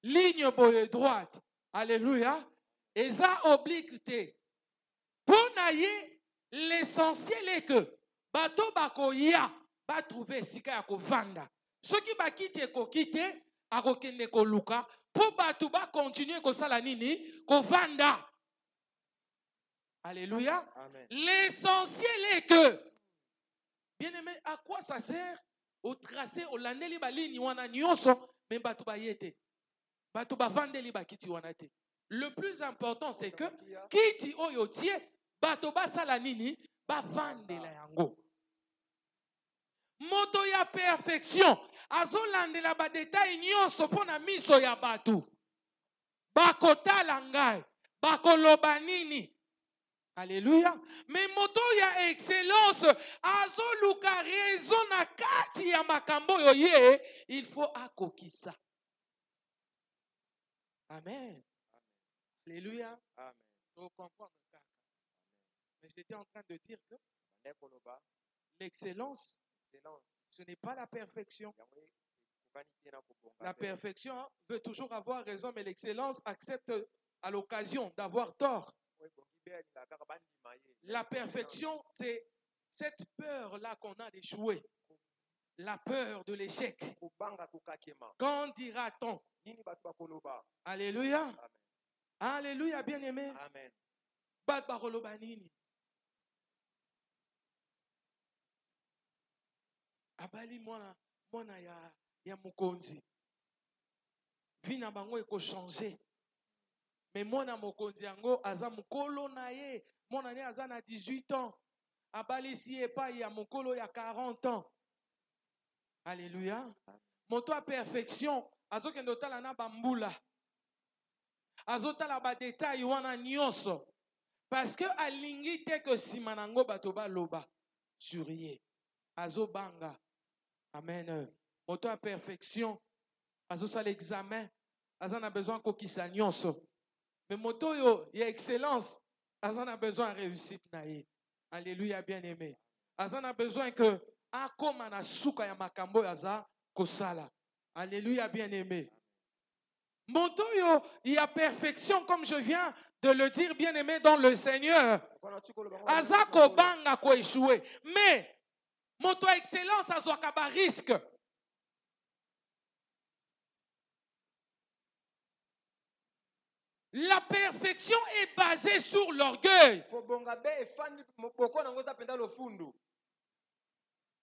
ligne boye droite. Alléluia. Et ça oblique. Pour naïe, l'essentiel est que, bato bakoya, ba trouver sika ya kovanda. Ce qui bakiti e kokite, akokende koluka, pour bato ba continuer kosala nini, kovanda. Alléluia. L'essentiel est que, bien aimé, à quoi ça sert? Au tracé, au landeli ba ligne wana nyonso, mais bato ba yete. Bato ba vandeli ba kiti wana te. Le plus important, c'est que, kiti oyo tie, bato ba sala nini, ba vandela yango. Moto ya perfection, azolandela ba détail nyonso pona miso ya bato. Bakotala ngai, bakoloba nini. Alléluia. Mais moto ya excellence, azoluka raison na kati ya makambo yo ye, il faut akokisa. Amen. Alléluia. Amen. Donc comprendre. Mais j'étais en train de dire que l'excellence, ce n'est pas la perfection. La perfection veut toujours avoir raison, mais l'excellence accepte à l'occasion d'avoir tort. La perfection, c'est cette peur-là qu'on a d'échouer. La peur de l'échec. Quand dira-t-on? Alléluia. Amen. Alléluia, bien-aimé. Amen. Abali mwana ya mukonzi. Vina bango eko changer. Mais mwana mokonzi yango aza mukolo na ye. Mwana ne aza na 18 ans. Abali si epa ya mukolo ya 40 ans. Alléluia. Moto a perfection. Azokendo tala na bambula. Azotala ba détail wana nyonso. Parce que alingi te que simanango bato ba loba. Surie. Azobanga. Amen. Moto a perfection. Azosa l'examen. Azan a besoin kokisa nyonso. Mais moto yo y a excellence. Azan a besoin de réussite na ye. Alléluia, bien-aimé. Azan a besoin que akoma na suka ya makambo yaza kosala. Alléluia, bien-aimé. Moto yo y a perfection comme je viens de le dire, bien-aimé dans le Seigneur. Azako banga ko échouer. Mais moto excellence azwaka ba risque. La perfection est basée sur l'orgueil.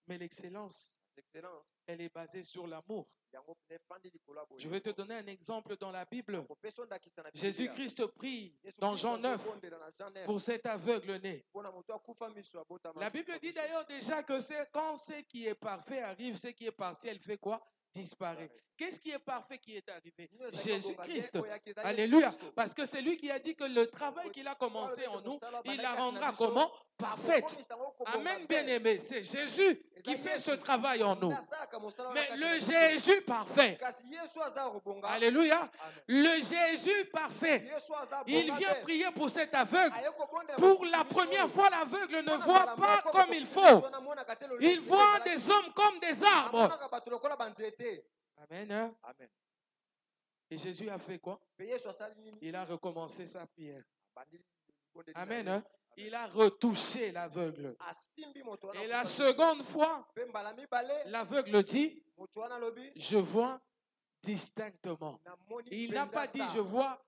Mais l'excellence, elle est basée sur l'amour. Je vais te donner un exemple dans la Bible. Jésus-Christ prie dans Jean 9 pour cet aveugle-né. La Bible dit d'ailleurs déjà que c'est quand ce qui est parfait arrive, ce qui est partiel fait quoi? Disparaît. Qu'est-ce qui est parfait qui est arrivé? Jésus-Christ. Alléluia. Parce que c'est lui qui a dit que le travail qu'il a commencé en nous, il la rendra comment? Parfaite. Amen, bien-aimé. C'est Jésus qui fait ce travail en nous. Mais le Jésus parfait. Alléluia. Le Jésus parfait. Il vient prier pour cet aveugle. Pour la première fois, l'aveugle ne voit pas comme il faut. Il voit des hommes comme des arbres. Amen. Amen. Et Jésus a fait quoi? Il a recommencé sa prière. Amen. Il a retouché l'aveugle. Et la seconde fois, l'aveugle dit, je vois distinctement. Il n'a pas dit je vois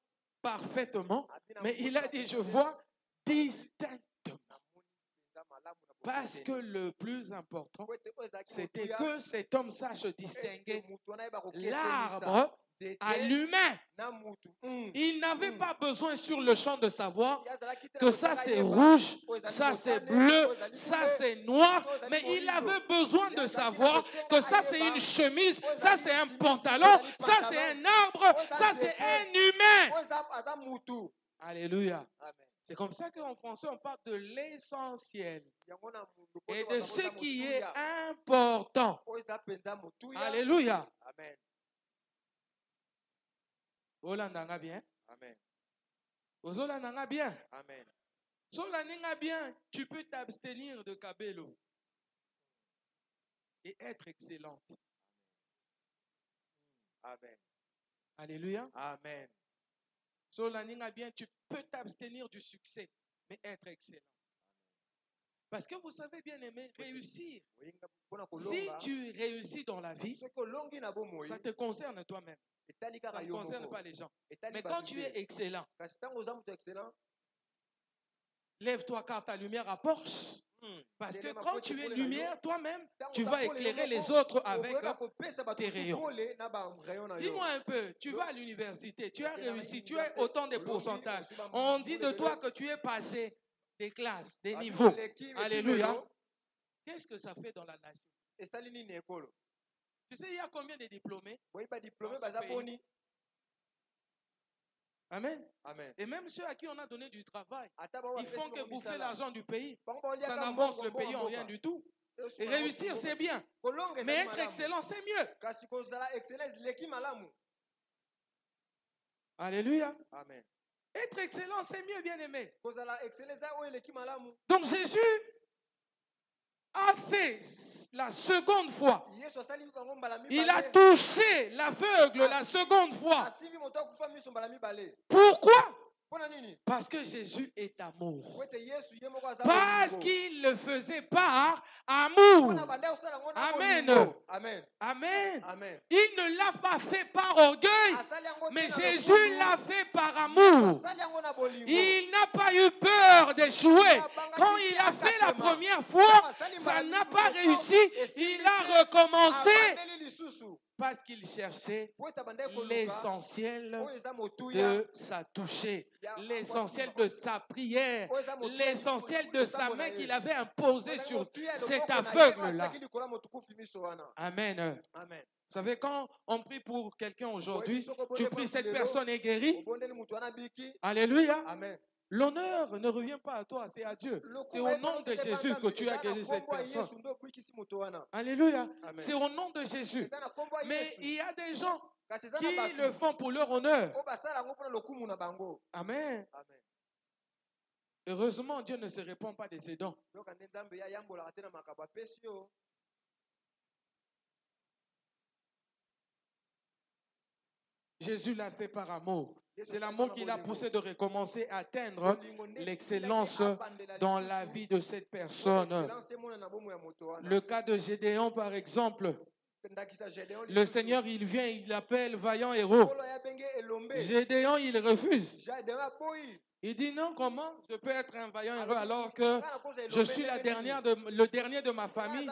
parfaitement, mais il a dit je vois distinctement. Parce que le plus important, c'était que cet homme sache distinguer l'arbre à l'humain. Il n'avait pas besoin sur le champ de savoir que ça c'est rouge, ça c'est bleu, ça c'est noir, mais il avait besoin de savoir que ça c'est une chemise, ça c'est un pantalon, ça c'est un arbre, ça c'est un humain. Alléluia. C'est comme ça qu'en français, on parle de l'essentiel et de ce qui est important. Alléluia. Amen. Olandanga bien. Amen. Ozolandanga bien. Amen. Solandanga bien, tu peux t'abstenir de kabelo et être excellente. Amen. Alléluia. Amen. Solandanga bien, tu peux t'abstenir du succès, mais être excellent. Parce que vous savez bien aimer, réussir. Si tu réussis dans la vie, ça te concerne toi-même. Ça ne concerne pas les gens. Mais quand tu es excellent, lève-toi car ta lumière apporte. Parce que quand tu es lumière, toi-même, tu vas éclairer les autres avec tes rayons. Dis-moi un peu, tu vas à l'université, tu as réussi, tu as autant de pourcentages. On dit de toi que tu es passé des classes, des niveaux. Alléluia. Qu'est-ce que ça fait dans la nation? Tu sais, il y a combien de diplômés? Amen. Amen. Et même ceux à qui on a donné du travail, ils font que bouffer l'argent du pays. Ça n'avance le pays en rien du tout. Et réussir, c'est bien. Mais être excellent, c'est mieux. Alléluia. Amen. Être excellent, c'est mieux, bien aimé. Donc Jésus a fait la seconde fois. Il a touché l'aveugle la seconde fois. Pourquoi? Parce que Jésus est amour. Parce qu'il le faisait par amour. Amen. Amen. Amen. Amen. Il ne l'a pas fait par orgueil, mais Jésus l'a fait par amour. Il n'a pas eu peur d'échouer. Quand il a fait la première fois, ça n'a pas réussi. Il a recommencé parce qu'il cherchait l'essentiel de sa toucher, l'essentiel de sa prière, l'essentiel de sa main qu'il avait imposée sur cet aveugle-là. Amen. Amen. Vous savez, quand on prie pour quelqu'un aujourd'hui, tu pries, cette personne est guérie. Alléluia. Amen. L'honneur ne revient pas à toi, c'est à Dieu. C'est au nom de Jésus que tu as guéri cette personne. Alléluia. C'est au nom de Jésus. Mais il y a des gens qui le font pour leur honneur. Amen. Heureusement, Dieu ne se répand pas de ses dons. Jésus l'a fait par amour. C'est l'amour qui l'a poussé de recommencer à atteindre l'excellence dans la vie de cette personne. Le cas de Gédéon, par exemple. Le Seigneur, il vient, il l'appelle vaillant héros. Gédéon, il refuse. Il dit non, comment je peux être un vaillant héros alors que je suis le dernier de ma famille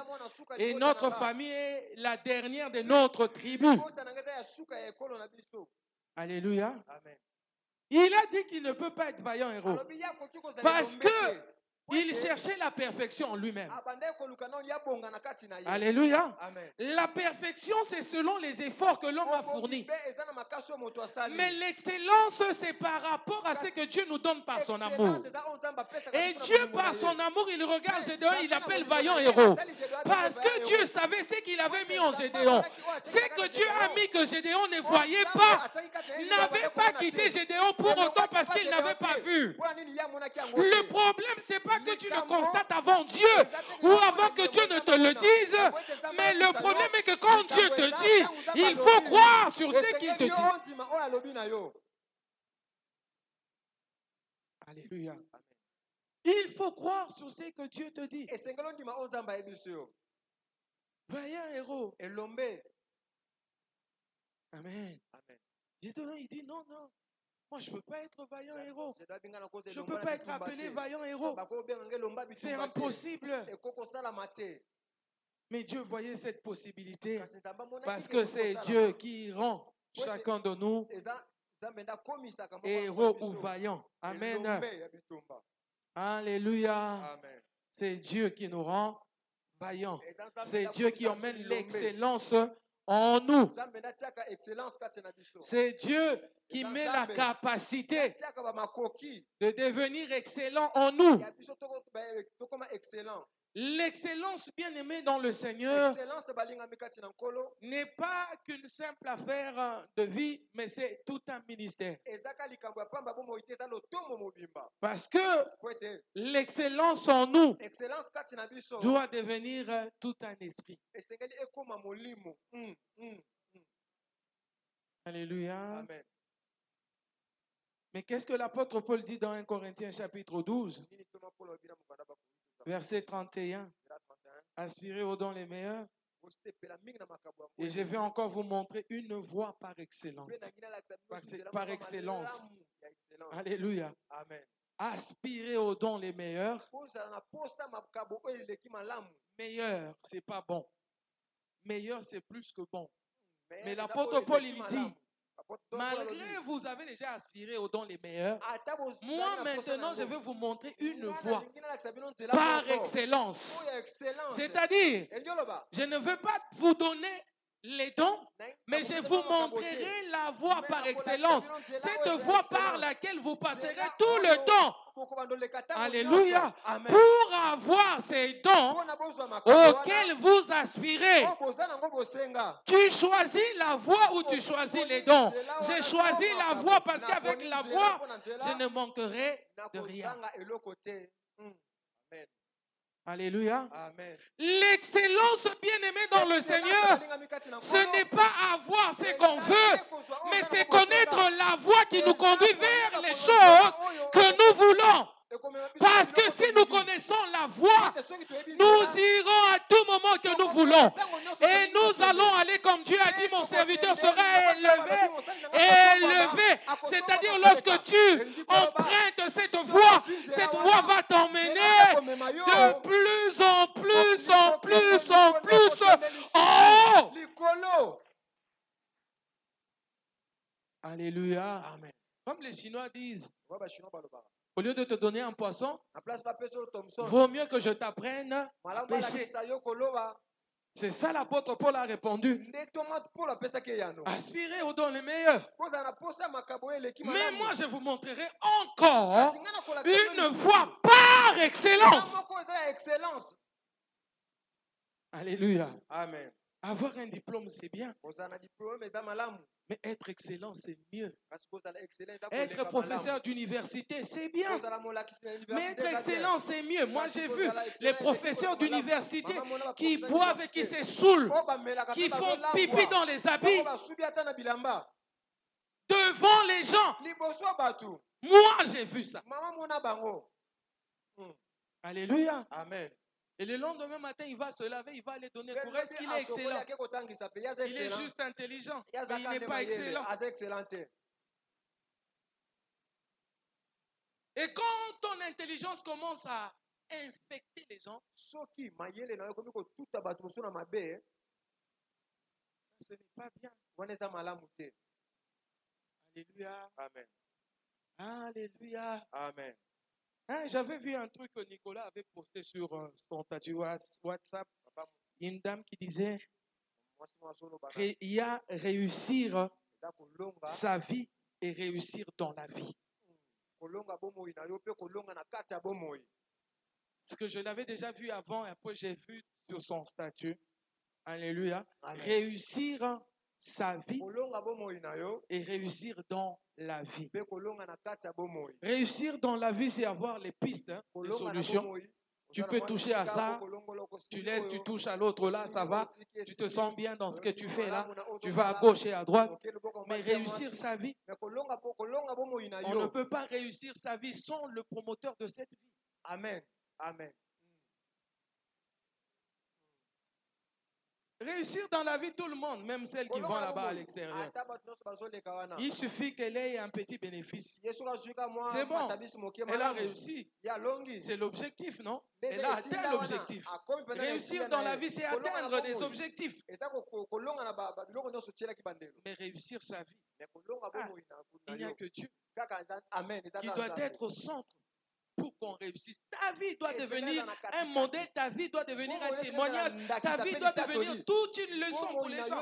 et notre famille est la dernière de notre tribu. Alléluia. Amen. Il a dit qu'il ne peut pas être vaillant héros parce qu'il cherchait la perfection en lui-même. Alléluia. Amen. La perfection, c'est selon les efforts que l'homme a fournis. Mais l'excellence, c'est par rapport à ce que Dieu nous donne par son amour. Et Dieu, par son amour, il regarde Gédéon, il l'appelle vaillant héros. Parce que Dieu savait ce qu'il avait mis en Gédéon. Ce que Dieu a mis que Gédéon ne voyait pas, n'avait pas quitté Gédéon pour autant parce qu'il n'avait pas vu. Le problème, c'est pas que tu le constates avant Dieu ou avant que Dieu ne te le dise, mais le problème est que quand Dieu te dit, il faut croire sur ce qu'il te dit. Alléluia. Il faut croire sur ce que Dieu te dit. Vaillant héros. Amen. Gédéon, il dit non, non. Moi, je ne peux pas être vaillant héros. Je ne peux pas être appelé vaillant héros. C'est impossible. Mais Dieu voyait cette possibilité parce que c'est Dieu qui rend chacun de nous héros ou vaillant. Amen. Alléluia. C'est Dieu qui nous rend vaillants. C'est Dieu qui emmène l'excellence en nous. C'est Dieu qui met la capacité de devenir excellent en nous. L'excellence, bien-aimée dans le Seigneur, n'est pas qu'une simple affaire de vie, mais c'est tout un ministère. Parce que l'excellence en nous doit devenir tout un esprit. Alléluia. Amen. Mais qu'est-ce que l'apôtre Paul dit dans 1 Corinthiens chapitre 12, verset 31? Aspirez aux dons les meilleurs. Et je vais encore vous montrer une voie par excellence. Par excellence. Alléluia. Amen. Aspirez aux dons les meilleurs. Meilleur, c'est pas bon. Meilleur, c'est plus que bon. Mais l'apôtre Paul, il dit, malgré vous avez déjà aspiré aux dons les meilleurs, moi maintenant je vais vous montrer une voie par excellence. C'est-à-dire, je ne veux pas vous donner les dons, mais je vous montrerai la voie par excellence. Cette voie par laquelle vous passerez tout le temps. Alléluia. Pour avoir ces dons auxquels vous aspirez, tu choisis la voie ou tu choisis les dons. J'ai choisi la voie parce qu'avec la voie, je ne manquerai de rien. Alléluia. L'excellence, bien-aimée dans le Seigneur, ce n'est pas avoir ce qu'on veut, mais c'est connaître la voie qui nous conduit vers les choses que nous voulons. Parce que si nous connaissons la voie, nous irons à tout moment que nous voulons. Et nous allons aller comme Dieu a dit, mon serviteur sera élevé. C'est-à-dire lorsque tu empruntes cette voie va t'emmener de plus en plus en haut. Alléluia. Amen. Comme les Chinois disent, au lieu de te donner un poisson, vaut mieux que je t'apprenne à pêcher. C'est ça l'apôtre Paul a répondu. Aspirez aux dons les meilleurs. Mais moi, je vous montrerai encore une voie par excellence. Alléluia. Amen. Avoir un diplôme, c'est bien. Mais être excellent, c'est mieux. Être professeur d'université, c'est bien. Mais être excellent, c'est mieux. Moi, j'ai vu les professeurs d'université qui boivent et qui se saoulent, qui font pipi dans les habits devant les gens. Moi, j'ai vu ça. Alléluia. Amen. Et le lendemain matin, il va se laver, il va aller donner cours. Est-ce qu'il est excellent? Il est juste intelligent, mais il n'est pas excellent. Et quand ton intelligence commence à infecter les gens, ce n'est pas bien. Alléluia. Amen. Alléluia. Amen. Hein, j'avais vu un truc que Nicolas avait posté sur son statut WhatsApp. Une dame qui disait il y a réussir sa vie et réussir dans la vie. Ce que je l'avais déjà vu avant, un peu j'ai vu sur son statut. Alléluia. Amen. Réussir sa vie et réussir dans la vie. Réussir dans la vie, c'est avoir les pistes, les solutions. Tu peux toucher à ça, tu laisses, tu touches à l'autre là, ça va. Tu te sens bien dans ce que tu fais là. Tu vas à gauche et à droite. Mais réussir sa vie, on ne peut pas réussir sa vie sans le promoteur de cette vie. Amen. Amen. Réussir dans la vie, tout le monde, même celles qui vont là-bas à l'extérieur. Il suffit qu'elle ait un petit bénéfice. C'est bon. Elle a réussi. C'est l'objectif, non? Elle a atteint l'objectif. Réussir dans la vie, c'est atteindre des objectifs. Mais réussir sa vie, il n'y a que Dieu qui doit être au centre. Pourquoi? qu'on réussisse. Ta vie doit devenir un modèle, ta vie doit devenir un témoignage, ta vie doit devenir toute une leçon pour les gens.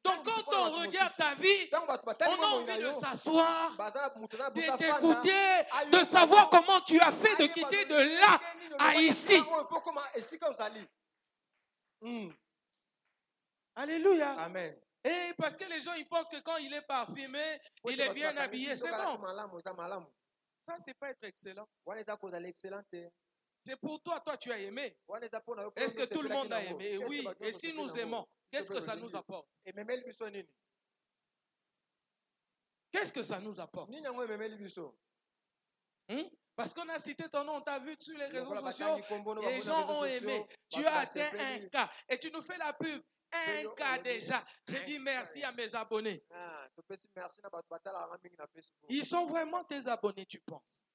Donc quand on regarde ta vie, on a envie de s'asseoir, de t'écouter, de savoir comment tu as fait de quitter de là à ici. Alléluia. Amen. Et parce que les gens, ils pensent que quand il est parfumé, il est bien habillé, c'est bon. Ça, c'est pas être excellent. C'est pour toi, toi tu as aimé. Est-ce que tout le monde a aimé? Oui. Et si nous aimons, qu'est-ce que ça nous apporte? Qu'est-ce que ça nous apporte? Parce qu'on a cité ton nom, on t'a vu sur les réseaux sociaux, les gens ont aimé. Tu as atteint un cas et tu nous fais la pub. Un cas déjà. J'ai dit merci à mes abonnés. Ils sont vraiment tes abonnés, tu penses?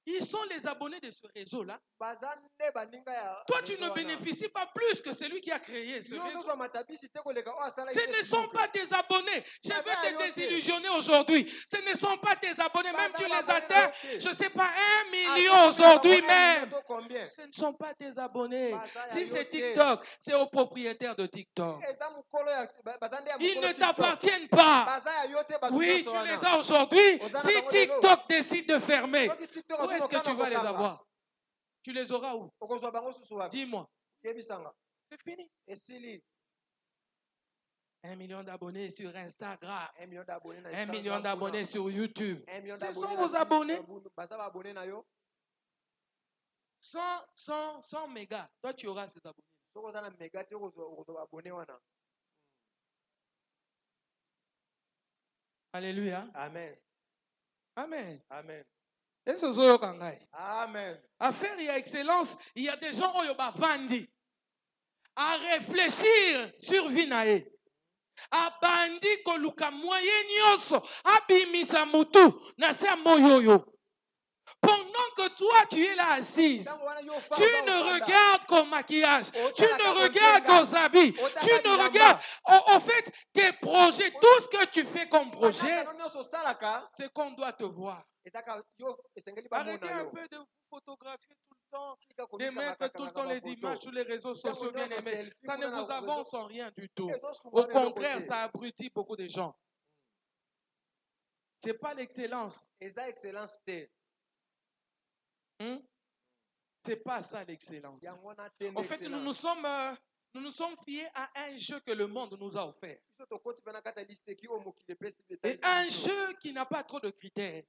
Ils sont les abonnés de ce réseau-là. Toi, tu ne bénéficies pas plus que celui qui a créé ce réseau. Ce ne sont pas tes abonnés. Je veux te désillusionner aujourd'hui. Ce ne sont pas tes abonnés. Même tu les atteins, je ne sais pas, 1 million aujourd'hui même. Ce ne sont pas tes abonnés. Si c'est TikTok, c'est aux propriétaires de TikTok. Ils ne t'appartiennent pas. Oui, tu les as aujourd'hui. Si TikTok décide de fermer, où est-ce que tu vas les avoir? Tu les auras où? Dis-moi. C'est fini. 1 million d'abonnés sur Instagram. 1 million d'abonnés sur YouTube. Ce sont vos abonnés. 100 mégas. Toi, tu auras ces abonnés. Alléluia. Amen. Amen. Amen. Amen. Affaire, il y a excellence. Il y a des gens qui ont vandi à réfléchir sur Vinae. A bandi koluka moyen nyoso. Abimisa mutu. Nasa moyoyo. Pendant que toi, tu es là assise, tu ne regardes qu'au maquillage, tu ne regardes qu'aux habits, tu ne regardes, en fait, tes projets, tout ce que tu fais comme projet, c'est qu'on doit te voir. Arrêtez un peu de vous photographier tout le temps, de mettre tout le temps les images sur les réseaux sociaux bien aimés. Ça ne vous avance en rien du tout. Au contraire, ça abrutit beaucoup de gens. Ce n'est pas l'excellence. C'est pas ça l'excellence. En fait, nous nous sommes fiés à un jeu que le monde nous a offert. Et un jeu qui n'a pas trop de critères.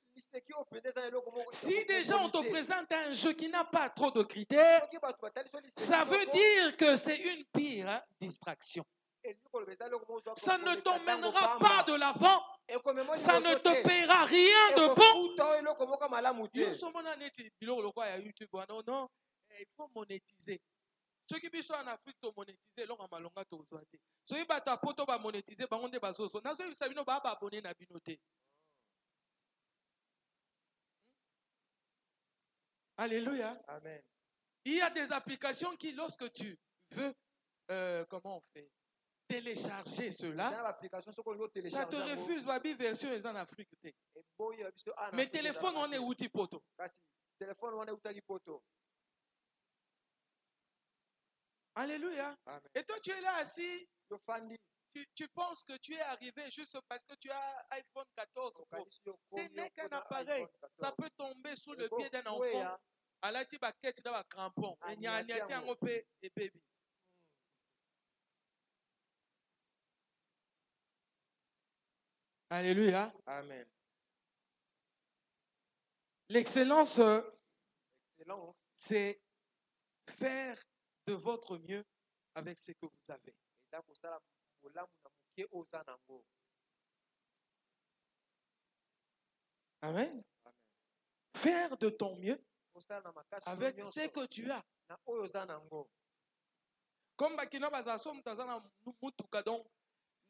Si déjà on te présente un jeu qui n'a pas trop de critères, ça veut dire que c'est une pire distraction. Ça ne t'emmènera pas de l'avant. Ça ne te paiera rien de bon. Non, il faut monétiser. Ceux qui sont en Afrique, ils monétiser, l'on a malonga to zoate. Ceux qui battent à poto ba monétiser, ba onde bazoso. Nazo ils savent ba abonné na binoté. Alléluia. Amen. Il y a des applications qui, lorsque tu veux, comment on fait? Télécharger cela, ça te refuse ma version en Afrique. Mais téléphone, on est outil poto. Alléluia. Amen. Et toi, tu es là assis. Tu penses que tu es arrivé juste parce que tu as iPhone 14. Ce n'est qu'un appareil. Ça peut tomber sous le pied d'un enfant. À la tiba quête dans un crampon. Et il y a un et baby. Alléluia. Amen. L'excellence, c'est faire de votre mieux avec ce que vous avez. Amen. Faire de ton mieux avec ce que tu as. Comme Bakino Bazasom Tazana Mutuka, donc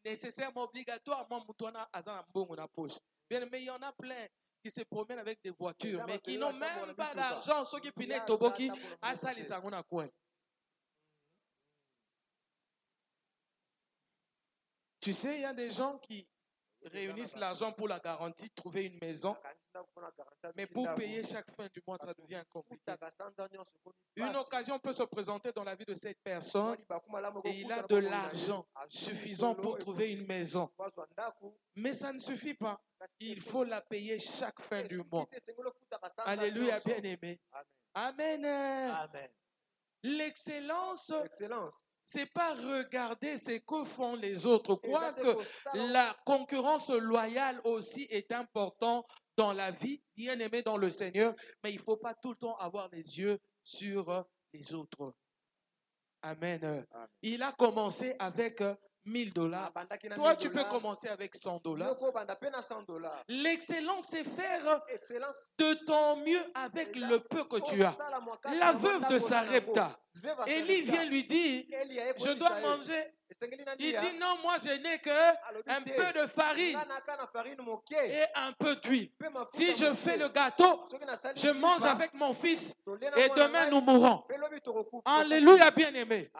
nécessairement, obligatoirement, Moutouana Azana Mbongo na poche. Bien, mais il y en a plein qui se promènent avec des voitures, mais qui n'ont même pas d'argent. Ceux qui pinaient Toboki, à Salisangona Coin. Tu sais, il y a des gens qui réunissent l'argent pour la garantie, trouver une maison. Mais pour payer chaque fin du mois, ça devient compliqué. Une occasion peut se présenter dans la vie de cette personne et il a de l'argent suffisant pour trouver une maison. Mais ça ne suffit pas. Il faut la payer chaque fin du mois. Alléluia, bien-aimé. Amen. Amen. L'excellence, c'est pas regarder ce que font les autres. Quoique la concurrence loyale aussi est importante dans la vie, bien aimé dans le Seigneur, mais il ne faut pas tout le temps avoir les yeux sur les autres. Amen. Il a commencé avec $1000. Toi, tu peux commencer avec $100. L'excellence, c'est faire de ton mieux avec le peu que tu as. La veuve de Sarepta, Élie vient lui dire, je dois manger. Il dit non, moi je n'ai qu'un peu de farine et un peu d'huile. Si je fais le gâteau, je mange avec mon fils et demain nous mourrons. Alléluia, bien-aimé.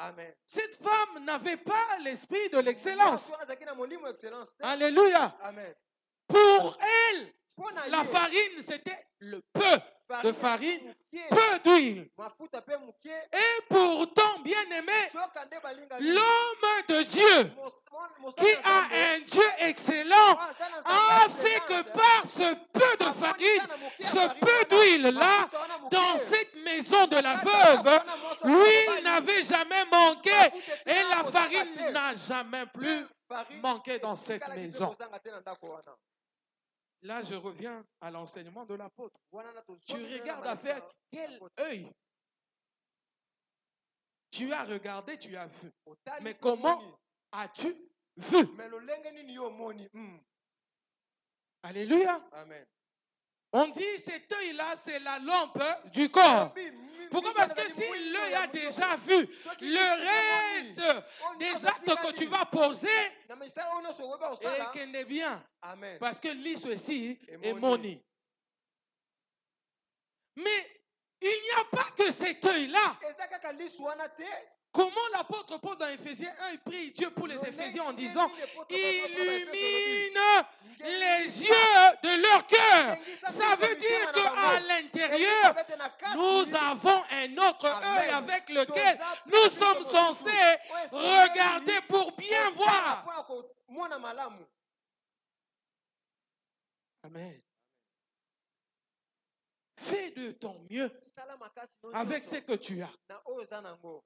Cette femme n'avait pas l'esprit de l'excellence. Alléluia. Pour elle, la farine, c'était le peu de farine, peu d'huile. Et pourtant, bien aimé, l'homme de Dieu, qui a un Dieu excellent, a fait que par ce peu de farine, ce peu d'huile-là, dans cette maison de la veuve, l'huile n'avait jamais manqué et la farine n'a jamais plus manqué dans cette maison. Là, je reviens à l'enseignement de l'apôtre. Tu regardes avec quel œil tu as regardé, tu as vu. Mais comment as-tu vu? Alléluia. Amen. On dit cet œil-là, c'est la lampe du corps. Pourquoi? Parce que si l'œil a déjà vu le reste des actes que tu vas poser, et qu'il est bien. Amen. Parce que lit ceci est moni. Mais il n'y a pas que cet œil-là. Comment l'apôtre Paul dans Éphésiens 1, il prie Dieu pour les Éphésiens en disant illumine les yeux de leur cœur. Ça veut dire qu'à l'intérieur, nous avons un autre œil avec lequel nous sommes censés regarder pour bien voir. Amen. Fais de ton mieux avec ce que tu as.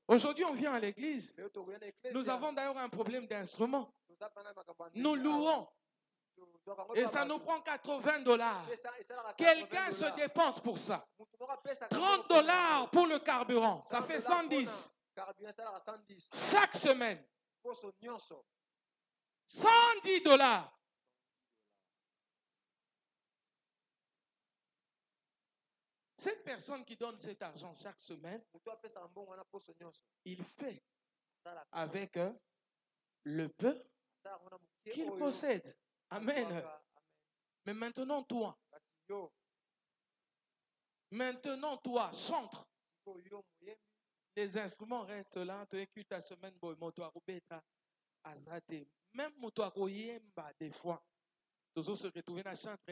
Aujourd'hui, on vient à l'église. Nous avons d'ailleurs un problème d'instrument. Nous louons. Et ça nous prend $80. Quelqu'un se dépense pour ça. $30 pour le carburant. Ça fait 110. Chaque semaine. $110. Cette personne qui donne cet argent chaque semaine, il fait avec le peu qu'il possède. Amen. Mais maintenant, toi, chantre. Les instruments restent là. Tu écoutes ta semaine, même des fois, toujours se retrouver dans chantre.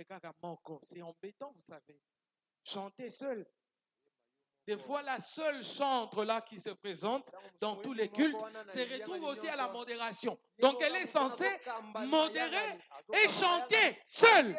C'est embêtant, vous savez. Chanter seul. Des fois, la seule chantre là qui se présente dans tous les cultes se retrouve aussi à la modération. Donc, elle est censée modérer et chanter seule.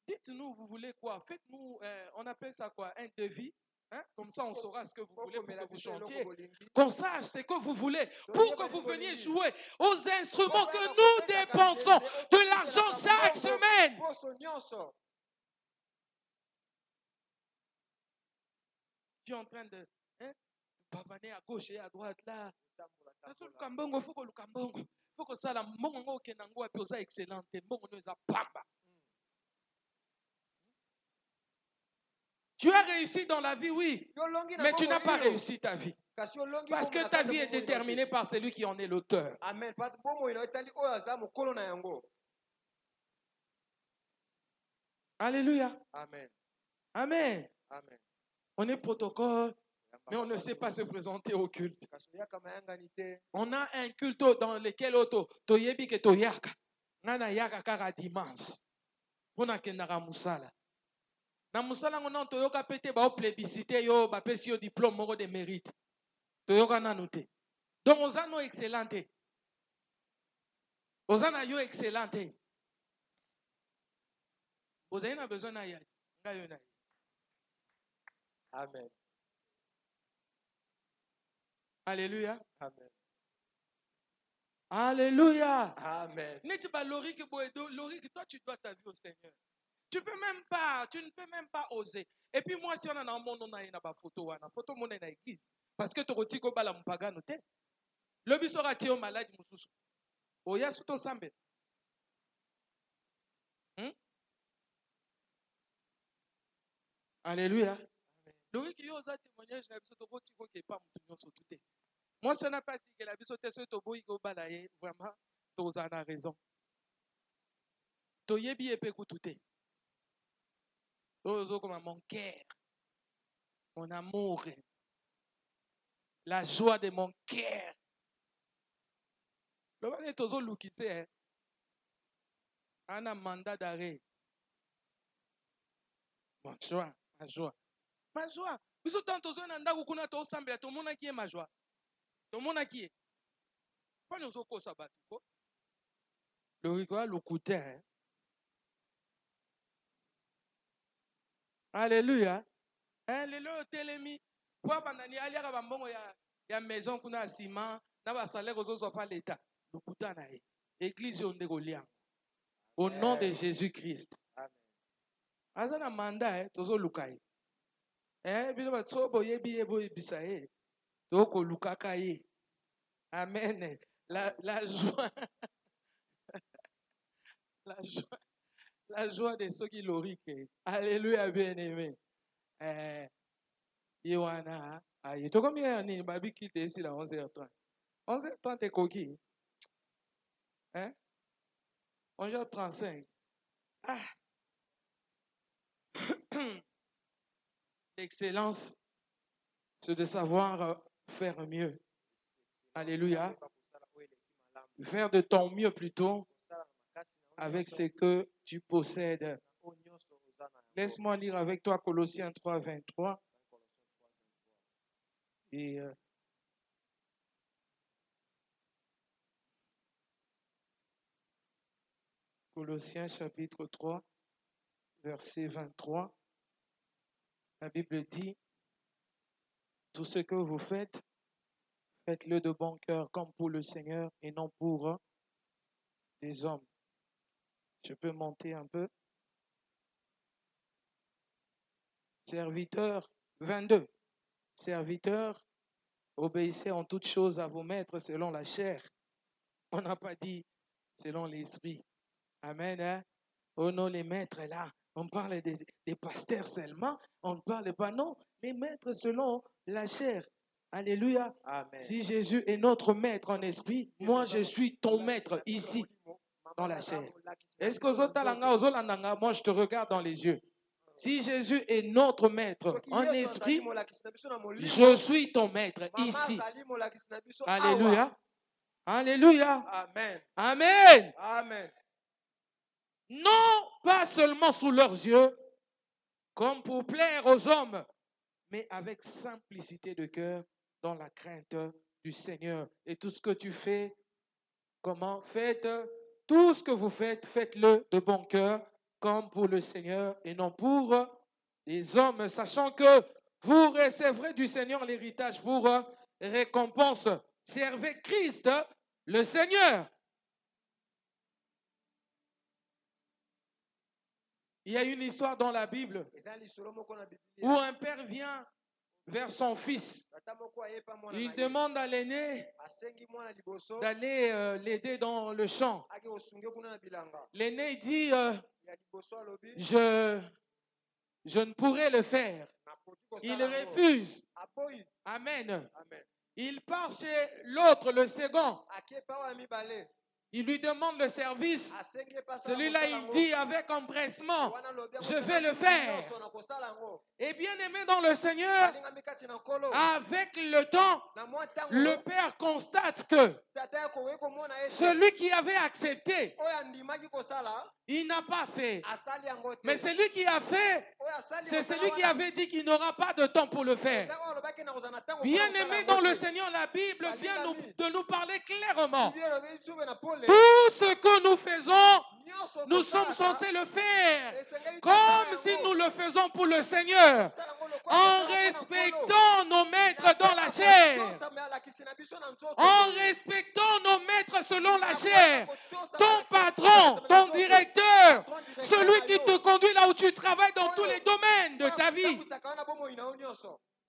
Dites-nous, vous voulez quoi? Faites-nous, on appelle ça quoi? Un devis. Hein? Comme ça, on saura ce que vous voulez pour que vous chantiez. Qu'on sache ce que vous voulez pour que vous veniez jouer aux instruments que nous dépensons de l'argent chaque semaine. Tu es en train de pavaner à gauche et à droite là. Faut que ça la mongo kenango aposa excellente mongo noza pamba. Tu as réussi dans la vie, oui, mais tu n'as pas réussi ta vie. Parce que ta vie est déterminée par celui qui en est l'auteur. Amen. Alléluia. Amen. Amen. Amen. On est protocole. mais on ne sait pas se présenter au culte. On a un culte dans lequel toyebi ke toyaka. Ngana yaka kaka dimanche. Pona kendaka musala. Na musala ngona toyoka pete ba plébiscité yo ba pesi yo diplôme moko de mérite. Toyoka nanu te. Donc on a no excellenté. On a yo excellenté. Vous avez besoin na ya. Amen. Alléluia. Amen. Alléluia. Amen. Lorique, toi tu dois ta vie au Seigneur. Tu ne peux même pas oser. Et puis moi, si on a un monde, on a une photo, on a photo mon dans l'église. Parce que tu as dit bala mpagano te. Le biso rati au malade mususu. Oya suto sambe. Alléluia. Lorique yo za témoignage na biso to ko tiko ke pa mutu nyonso tuté. Moi, ce n'est pas si que la vie sautait sur Tobo, il balaye vraiment, tu as raison. Tu y es bien écouté. Comme mon cœur, mon amour, la joie de mon cœur. Le mal est toujours loukité. On a un mandat d'arrêt. Ma joie, ma joie. Ma joie. Vous êtes tous en train de vous ensemble. Tout le monde qui est ma joie. Tout le monde qui est. Pas nous au sabat. Le rigole, le couteau. Alléluia. Le lot telemi. Pour bandani aliaka bambongo ya maison kuna ciment na ba salaire ozo pas l'état. Le couteau na ye. Église onde goliang. Au nom de Jésus-Christ. Amen. Azana mandat tozo lukai. Bino ba tsobo yebi ebo ebisa ye. Toko lukaka ye. Amen. La joie. La joie de ceux qui l'oriquent. Alléluia, bien-aimé. Yohana. Aïe. Tu combien d'années Babi quitte ici à 11h30? 11h30 t'es coquille. 11h35. Ah. L'excellence, c'est de savoir faire mieux. Alléluia. Faire de ton mieux plutôt avec ce que tu possèdes. Laisse-moi lire avec toi Colossiens 3, 23. Et Colossiens chapitre 3, verset 23. La Bible dit, tout ce que vous faites, faites-le de bon cœur comme pour le Seigneur et non pour des hommes. Je peux monter un peu. Serviteurs, 22. Serviteurs, obéissez en toutes choses à vos maîtres selon la chair. On n'a pas dit selon l'esprit. Amen. Hein? Oh non, les maîtres là. On parle des pasteurs seulement. On ne parle pas, non. Les maîtres selon la chair. Alléluia. Amen. Si Jésus est notre maître en esprit, moi je suis ton maître ici, dans la chair. Est-ce que moi je te regarde dans les yeux? Si Jésus est notre maître en esprit, je suis ton maître ici. Alléluia. Alléluia. Amen. Amen. Amen. Non pas seulement sous leurs yeux, comme pour plaire aux hommes, mais avec simplicité de cœur, dans la crainte du Seigneur. Et tout ce que tu fais, comment? Faites tout ce que vous faites, faites-le de bon cœur, comme pour le Seigneur et non pour les hommes, sachant que vous recevrez du Seigneur l'héritage pour récompense. Servez Christ, le Seigneur. Il y a une histoire dans la Bible où un père vient vers son fils. Il demande à l'aîné d'aller l'aider dans le champ. L'aîné dit, je ne pourrai le faire. Il refuse. Amen. Il part chez l'autre, le second. Il lui demande le service. Celui-là, il dit avec empressement, je vais le faire. Et bien aimé dans le Seigneur, avec le temps, le Père constate que celui qui avait accepté, il n'a pas fait. Mais celui qui a fait, c'est celui qui avait dit qu'il n'aura pas de temps pour le faire. Bien aimé dans le Seigneur, la Bible vient de nous parler clairement. Tout ce que nous faisons, nous sommes censés le faire comme si nous le faisons pour le Seigneur, en respectant nos maîtres dans la chair, en respectant nos maîtres selon la chair, ton patron, ton directeur, celui qui te conduit là où tu travailles dans tous les domaines de ta vie.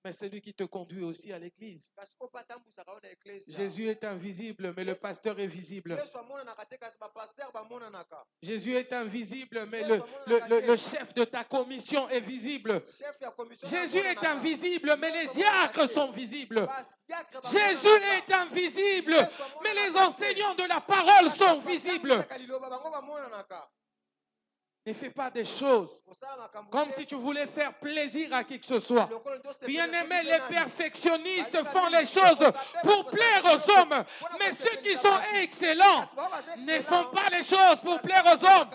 Mais celui qui te conduit aussi à l'église. Jésus est invisible, mais le pasteur est visible. Jésus est invisible, mais le chef de ta commission est visible. Jésus est invisible, mais les diacres sont visibles. Jésus est invisible, mais les enseignants de la parole sont visibles. Ne fais pas des choses comme si tu voulais faire plaisir à qui que ce soit. Bien-aimés, les perfectionnistes font les choses pour plaire aux hommes. Mais ceux qui sont excellents ne font pas les choses pour plaire aux hommes.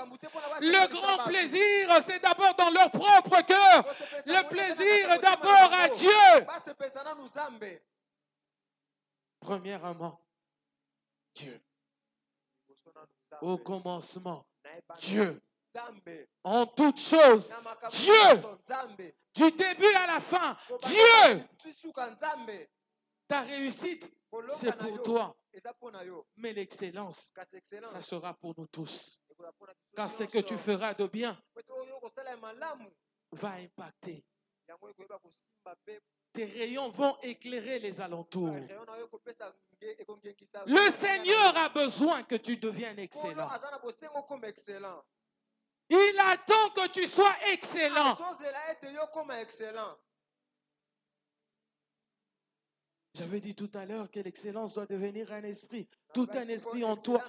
Le grand plaisir, c'est d'abord dans leur propre cœur. Le plaisir d'abord à Dieu. Premièrement, Dieu. Au commencement, Dieu. En toutes choses, Dieu. Du début à la fin, Dieu. Ta réussite, c'est pour toi. Mais l'excellence, ça sera pour nous tous. Car ce que tu feras de bien va impacter. Tes rayons vont éclairer les alentours. Le Seigneur a besoin que tu deviennes excellent. Il attend que tu sois excellent. J'avais dit tout à l'heure que l'excellence doit devenir un esprit. Tout un esprit en toi.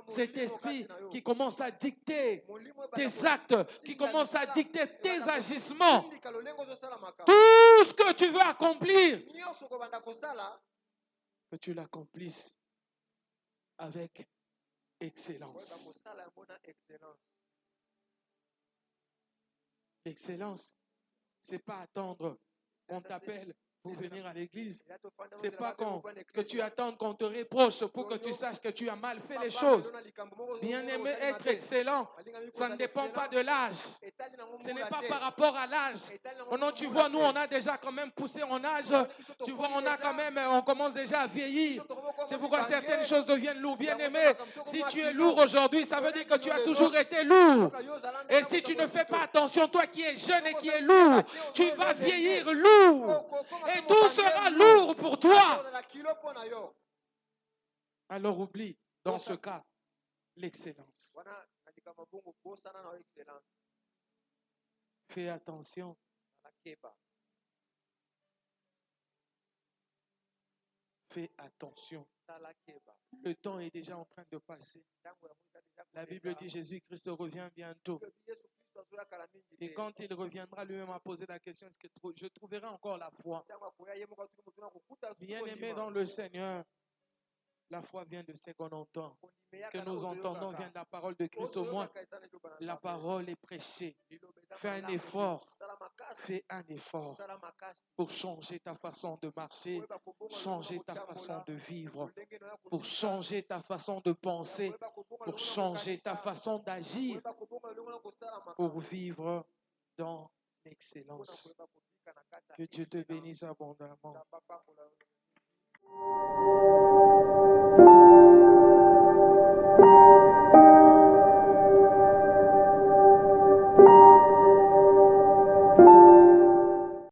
Cet esprit qui commence à dicter tes actes, qui commence à dicter tes agissements. Tout ce que tu veux accomplir, que tu l'accomplisses avec excellence. L'excellence, c'est pas attendre qu'on t'appelle pour venir à l'église. C'est pas que tu attendes qu'on te reproche pour que tu saches que tu as mal fait les choses. Bien aimé, être excellent, ça ne dépend pas de l'âge. Ce n'est pas par rapport à l'âge. Non, tu vois, nous, on a déjà quand même poussé en âge. Tu vois, on commence déjà à vieillir. C'est pourquoi certaines choses deviennent lourdes. Bien aimé, si tu es lourd aujourd'hui, ça veut dire que tu as toujours été lourd. Et si tu ne fais pas attention, toi qui es jeune et qui es lourd, tu vas vieillir lourd. Et tout sera lourd pour toi. Alors oublie, dans ce cas, l'excellence. Fais attention. Fais attention. Le temps est déjà en train de passer. La Bible dit Jésus-Christ revient bientôt. Et quand il reviendra, lui-même a posé la question, est-ce que je trouverai encore la foi? Bien aimé dans le Seigneur, la foi vient de ce qu'on entend. Ce que nous entendons vient de la parole de Christ. Au moins, la parole est prêchée. Fais un effort. Fais un effort pour changer ta façon de marcher, changer ta façon de vivre, pour changer ta façon de penser, pour changer ta façon d'agir, pour vivre dans l'excellence. Que Dieu te bénisse abondamment.